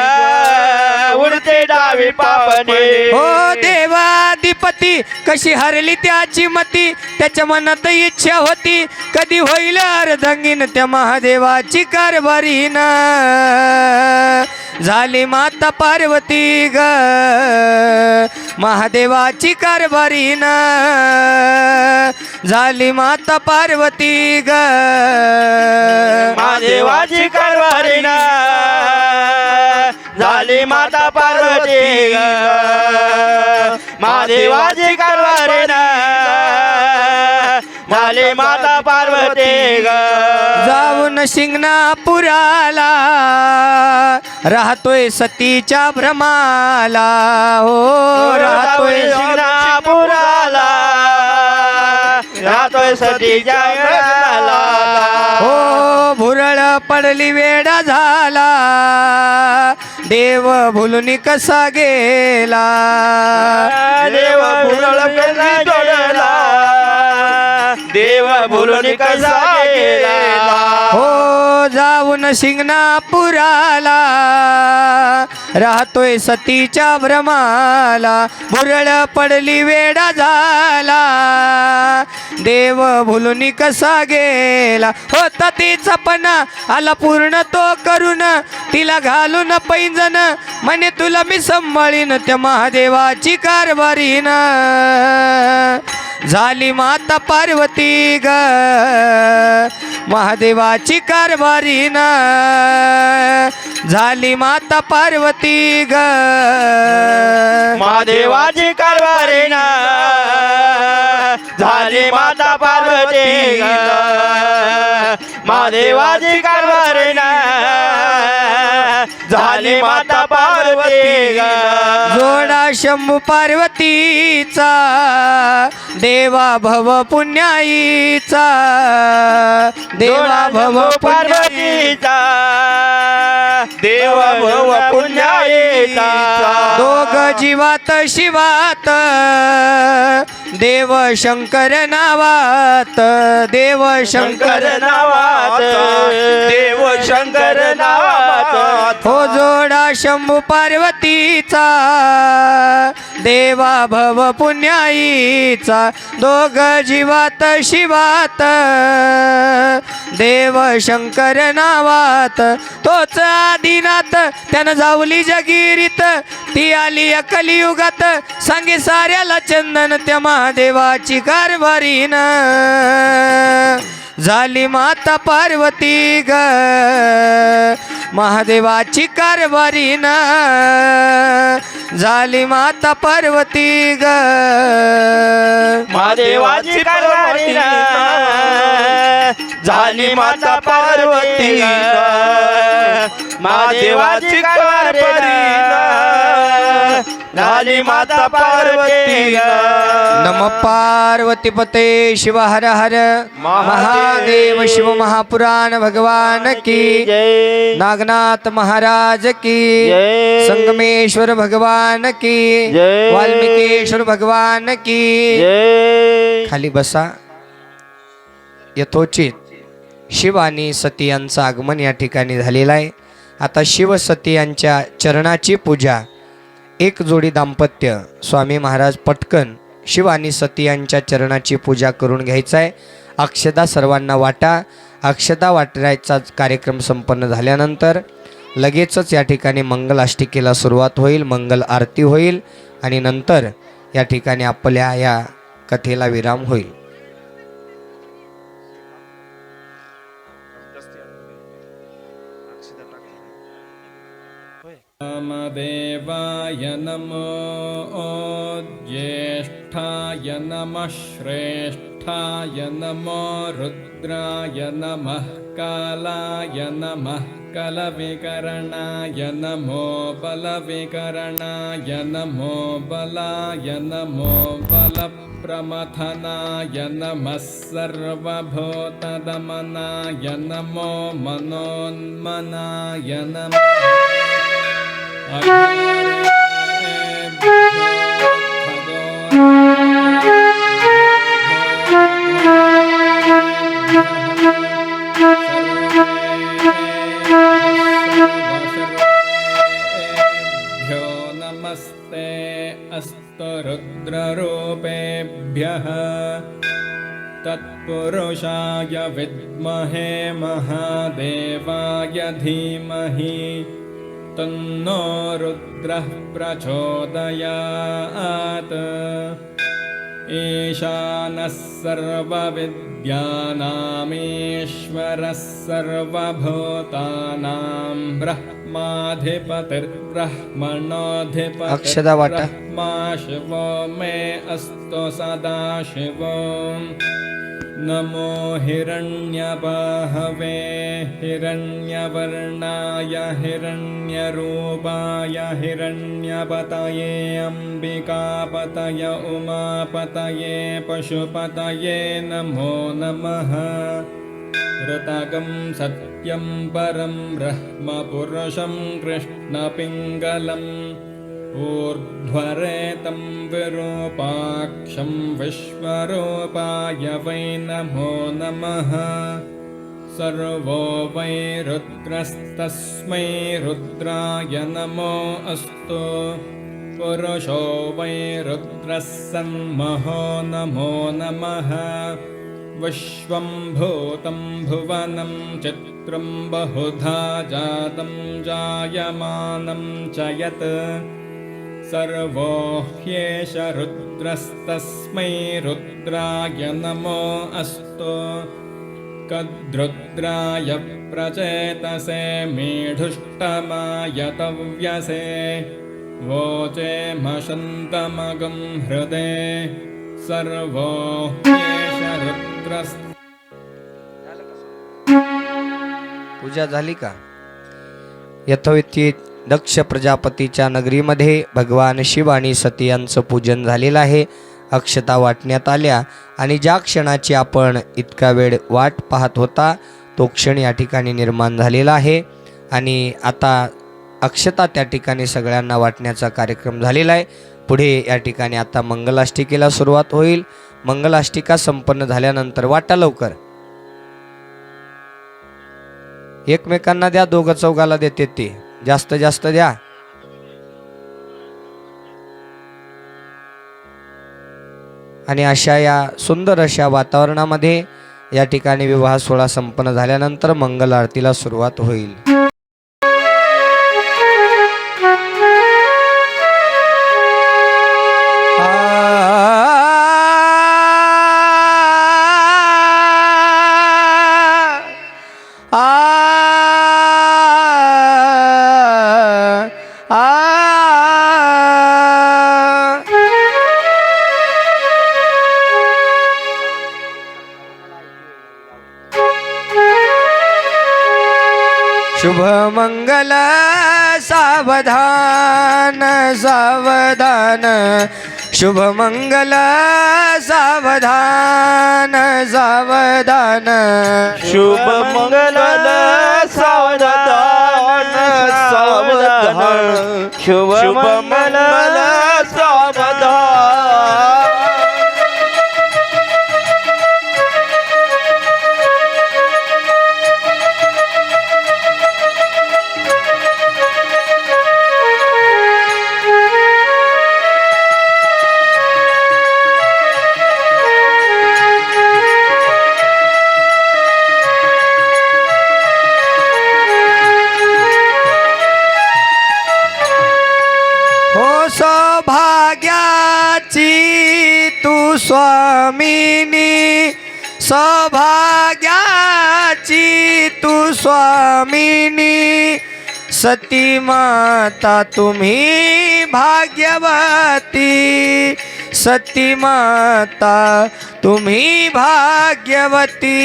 उडते डावी पापणी हो देवाधिपती कशी हरली त्याची मती त्याच्या मनात इच्छा होती कधी होईल अर्धांगीन त्या महादेवाची कारभारीन झाली माता पार्वती ग महादेवाची कारभारीन झाली माता पार्वती ग महादेवाची कारभारीन झाली माता पार्वती ग महादेवाची कारभारीन झाली माता पार्वती ग जाऊन शिंगणापुराला राहतोय सतीच्या भ्रमाला हो राहतोय शिंगणापुराला राहतोय सतीच्या घराला हो भुरळ पडली वेडा झाला देव भुलून कसा गेला देव भुलून कसा गेला देव भुलून कसा गेला हो जाऊन शिंगणापुराला राहतोय सतीच्या भ्रमाला भुरळ पडली वेडा झाला देव भुलून कसा गेला होता तिचा पणा आला पूर्ण तो करून तिला घालून पैंजन म्हणे तुला मी सांभाळीन त्या महादेवाची कारभारीन झाली माता पार्वती ग महादेवाची कारभारीन झाली माता पार्वती ग महादेवाची कारभारीन झाली माता पार्वती ग महादेवाची कारभारीन झाली माता पार्वती ग जोडा शंभू पार्वतीचा देवा भव पुण्याईचा देवा भव पार्वतीचा देव भव पुण्याईचा दोघ जीवात शिवात देव शंकर नावात देव शंकर शंकर नावात देव शंकर नावात हो जोडा शंभू पार्वतीचा देवा भव पुण्याईचा दोघ जीवात शिवात देव शंकर नावात तोच आदिनाथ त्यानं जावली जगिरीत ती आली या कलियुगात सांगे साऱ्याला चंदन त्या महादेवाची कारभारीन झाली माता पार्वती ग महादेवाची कारभारीन झाली माता पार्वती ग महादेवाची कारभारीन झाली माता पार्वती महादेवाची कारभारीन झाली माता पार्वती नम पार्वती पते शिव हर हर महादेव शिव महापुराण भगवान की जय नागनाथ महाराज की जय संगमेश्वर भगवान की जय वाल्मिकेश्वर भगवान की जय खाली बसा यथोचित शिव आणि सती यांचं आगमन या ठिकाणी झालेलं आहे आता शिव सती यांच्या चरणाची पूजा एक जोडी दाम्पत्य स्वामी महाराज पटकन शिव आणि सती यांच्या चरणाची पूजा करून घ्यायचा आहे. अक्षता सर्वांना वाटा. अक्षता वाटायचा कार्यक्रम संपन्न झाल्यानंतर लगेचच या ठिकाणी मंगल अष्टिकेला सुरुवात होईल, मंगल आरती होईल आणि नंतर या ठिकाणी आपल्या या कथेला विराम होईल. वामदेवाय नमो ज्येष्ठाय नमः श्रेष्ठाय नमो रुद्राय नमः कालाय नमः कलविकरणाय नमो बलविकरणाय नमो बलाय नमो बलप्रमथनाय नमः सर्वभूतदमनाय नमो मनोन्मनाय नमः नमस्ते अस्तु रुद्ररूपेभ्यः तत्पुरुषाय विद्महे महादेवाय धीमहि तन्नो रुद्रः प्रचोदयात्. ईशानः सर्वविद्यानामीश्वरः सर्वभूतानां अक्षदा वाटा. ब्रह्मा शिवो मे अस्तु सदा शिवो. नमो हिरण्यबाहवे हिरण्यवर्णाय हिरण्यरूपाय हिरण्यपतये अम्बिकापतय उमापतये पशुपतये नमो नमः. ऋतकं सत्यं परं ब्रह्म पुरुषं कृष्णपिङ्गलम् ऊर्ध्वरेतं विरूपाक्षं विश्वरूपाय वै नमो नमः. सर्वो वै रुद्रस्तस्मै रुद्राय नमो अस्तु. पुरुषो वै रुद्रः सन्महो नमो नमः. विश्वं भूतं भुवनं चित्रं बहुधा जातं जायमानं च यत् सर्वो ह्येष रुद्रस्तस्मै रुद्राय नमो अस्तु. कद्रुद्राय प्रचेतसे मीढुष्टमाय तव्यसे वोचे मशन्तमगं हृदे सर्वो ह्येष रुद्रस्त. पूजा झाली का? यथोचित दक्ष प्रजापतीच्या नगरीमध्ये भगवान शिव आणि सती यांचं पूजन झालेलं आहे. अक्षता वाटण्यात आल्या आणि ज्या क्षणाची आपण इतका वेळ वाट पाहत होता तो क्षण या ठिकाणी निर्माण झालेला आहे आणि आता अक्षता त्या ठिकाणी सगळ्यांना वाटण्याचा कार्यक्रम झालेला आहे. पुढे या ठिकाणी आता मंगलाष्टिकेला सुरुवात होईल. मंगलाष्टिका संपन्न झाल्यानंतर वाटा लवकर. एकमेकांना द्या, दोघं चौघाला देते ते, जास्त जास्त द्या. आणि अशा या सुंदर अशा वातावरणामध्ये या ठिकाणी विवाह सोहळा संपन्न झाल्यानंतर मंगल आरतीला सुरुवात होईल. शुभ मंगल सावधान सावधान शुभ मंगल सावधान सावधान शुभ मंगल सावधान सावधान शुभ मंगल सावधान. सौभाग्याची तू स्वामिनी, सौभाग्याची तू स्वामिनी, सती माता तुम्ही भाग्यवती, सती माता तुम्ही भाग्यवती.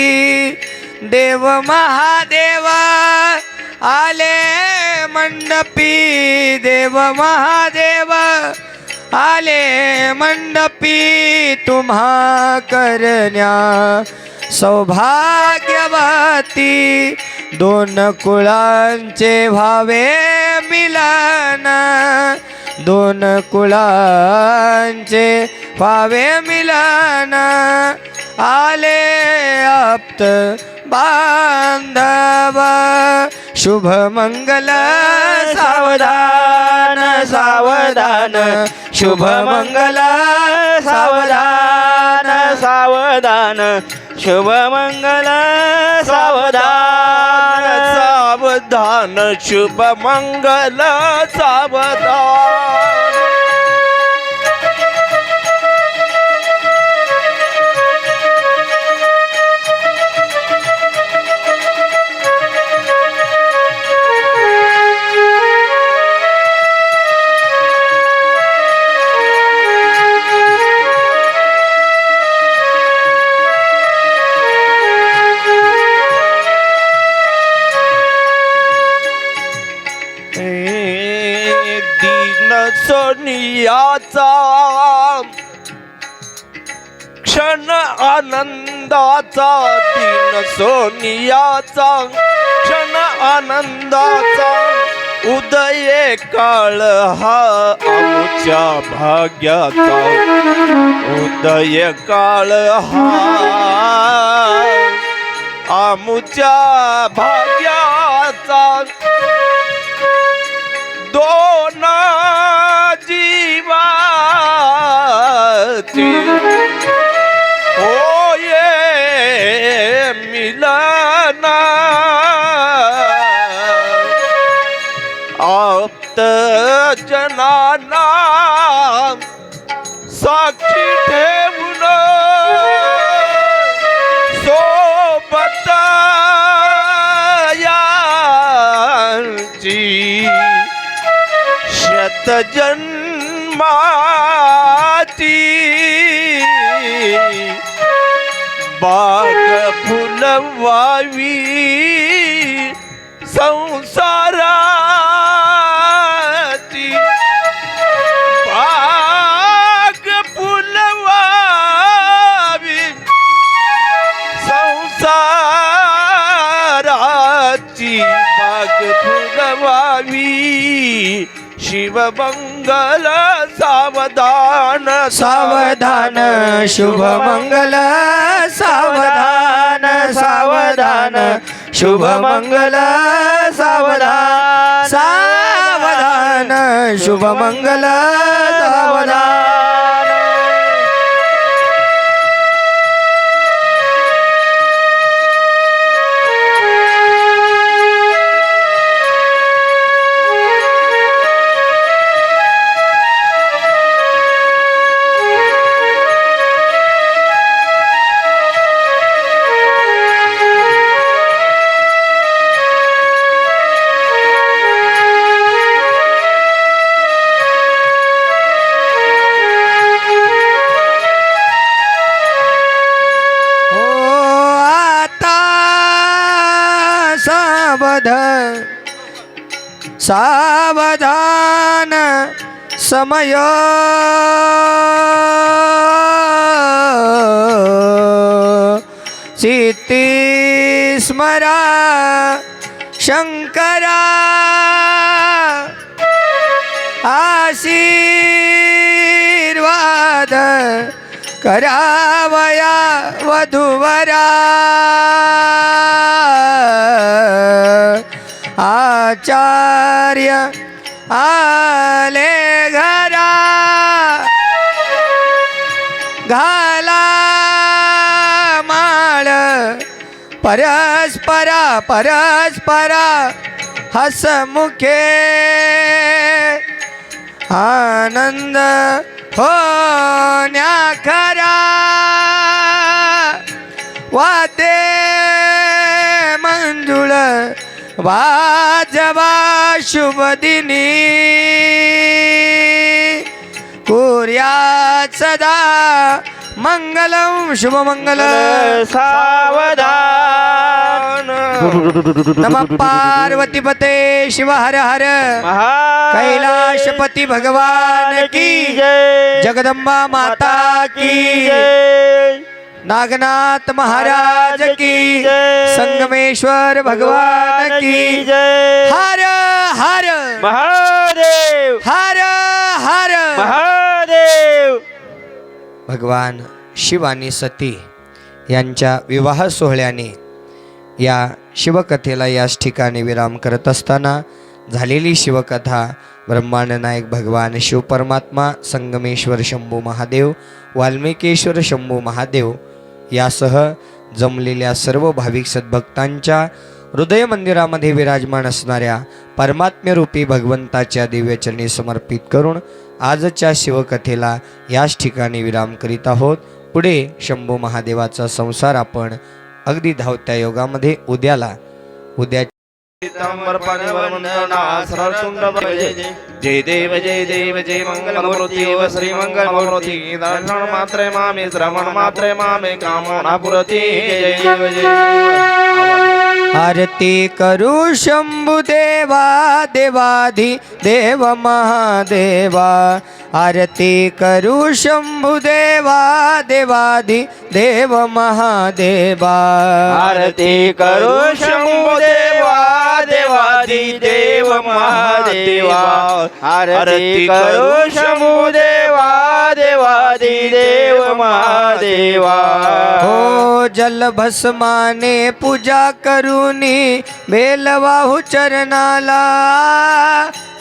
देव महादेव आले मंडपी, देव महादेव आले मंडपी, तुम्हा करण्या सौभाग्यवती. दोन कुळांचे व्हावे मिलन, दोन कुळांचे व्हावे मिलन, आले आप्त बांधव, शुभ मंगल सावधान सावधान, शुभ मंगल सावधान सावधान, शुभ मंगल सावधान सावधान, शुभ मंगल सावधान. दीन सोनियाचा क्षण आनंदाचा, दीन सोनियाचा क्षण आनंदाचा, उदय काळ हा आमच्या भाग्याचा, उदय काळ हा आमच्या भाग्याचा. दोन जीवाची होये मिलन, आप्त जनाना साक्षी ठेवून, सोबत यांची शतजन्माची बाग फुलवावी संसाराची, बाग फुलवावी संसाराची, बाग फुलवावी. शिवमंगल सावधान सावधान, शुभ मंगल सावधान सावधान, शुभ मंगल सावधान सावधान, शुभ मंगल सावधान. सावधान समय चित्ती स्मरा शंकरा, आशीर्वाद करावया वधूवरा, आचार्य आले घरा, घाला माळ परस्परा परस्परा हसमुखे, आनंद होण्या खरा वाते मंजुळ वाजवा शुभ दिनी कुर्या सदा मंगलम शुभमंगल सावधान नमः पार्वतीपते शिव हर हर कैलाशपति भगवान की जय जगदम्बा माता की जय नागनाथ महाराज की जय संगमेश्वर भगवान की जय हर हर महादेव हर हर महादेव भगवान शिव आणि सती यांच्या विवाह सोहळ्याने या शिवकथेला याच ठिकाणी विराम करत असताना झालेली शिवकथा ब्रह्मांड नायक भगवान शिव परमात्मा संगमेश्वर शंभू महादेव वाल्मिकेश्वर शंभू महादेव यासह जमलेल्या सर्व भाविक सद्भक्तांच्या हृदय मंदिरामध्ये विराजमान असणाऱ्या परमात्म्यरूपी भगवंताच्या दिव्यचरणी समर्पित करून आजच्या शिवकथेला याच ठिकाणी विराम करीत आहोत. पुढे शंभू महादेवाचा संसार आपण अगदी धावत्या योगामध्ये उद्या पीतांबर पाणीवर वंदना सरळतुंड जय देव जय देव जय मंगलमूर्ती व श्री मंगलमूर्ती दर्शन मात्रे मामे श्रवण मात्रे मामे कामना पुरती जय देव जय आरती करू शंभू देवा देवाधि देव महादेवा आरती करू शंभू देवा देवाधि देव महादेवा आरती करो शंभू देवा देवादी देव महादेवा आरती करो शंभू देवा देवादी देव महादेवा हो जल भस्माने पूजा करूनी बेलवाहू चरणाला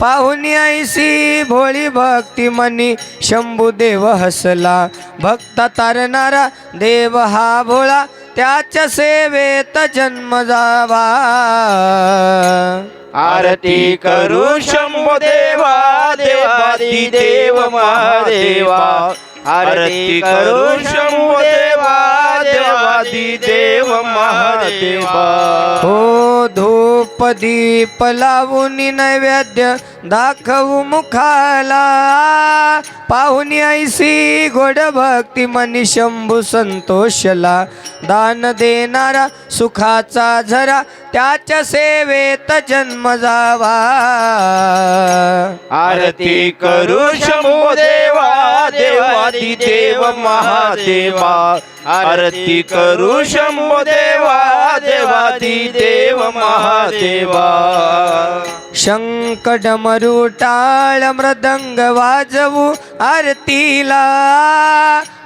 पाहुनी ऐसी भोळी भक्ती मनी शंभू देव हसला भक्त तारणारा देव हा भोळा त्याच्या सेवेत जन्म जावा आरती करू शंभू देवा देवादी देव महादेवा आरती करू शंभू देवा देवादी देव महादेवा हो धूप दीप लावून नैवेद्य दाखवू मुखाला पाहुनी ऐसी गोड भक्ती मनी शंभू संतोषला दान देणारा सुखाचा झरा त्याच्या सेवेत जन्म जावा आरती करू शंभू देवा देवादी देव महादेवा आरती करू शंभू देवा देवादी देव महादेवा शंख डमरू टाळ मृदंग वाजवू आरतीला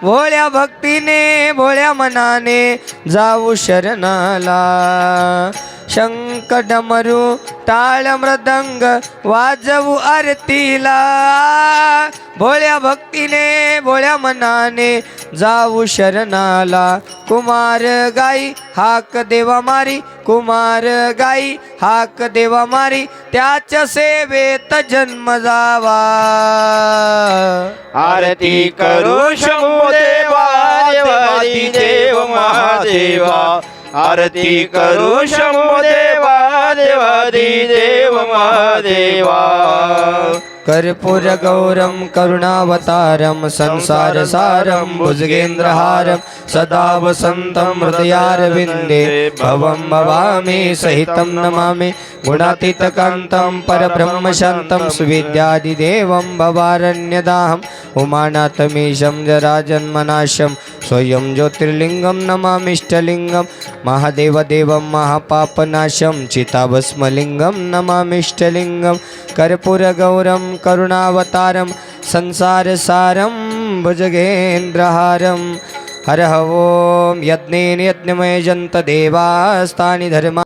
भोळ्या भक्तीने भोळ्या मनाने जाऊ शरणाला शंख डमरू टाळ मृदंग वाजवू आरतीला भोळ्या भक्तीने भोळ्या मनाने जाऊ शरणाला कुमार गाई हाक देवा मारी कुमार गाई हाक देवा मारी त्याच्या सेवेत जन्म जावा आरती करू शंभू देवा देवादी देव महादेवा आरती करू शंभू देवा देवादी देव महादेवा कर्पूर गौरम करुणावतारम संसार सारम भुजगेंद्रहारम सदा वसंतम हृदयारविंदे भवं भवामि सहितं नमामि गुणातीतकान्तं परब्रह्मशान्तं सुविद्यादिदेवं भवारण्यदाहम् उमानाथमीशं जराजन्मनाशं स्वयं ज्योतिर्लिङ्गं नमामिष्टलिङ्गं महादेवदेवं महापापनाशं चिताभस्मलिङ्गं नमामिष्टलिङ्गं कर्पूरगौरं करुणावतारं संसारसारं भुजगेन्द्रहारं हर ओं यज्ञेन यज्ञमय जन्त देवास्तानि धर्मा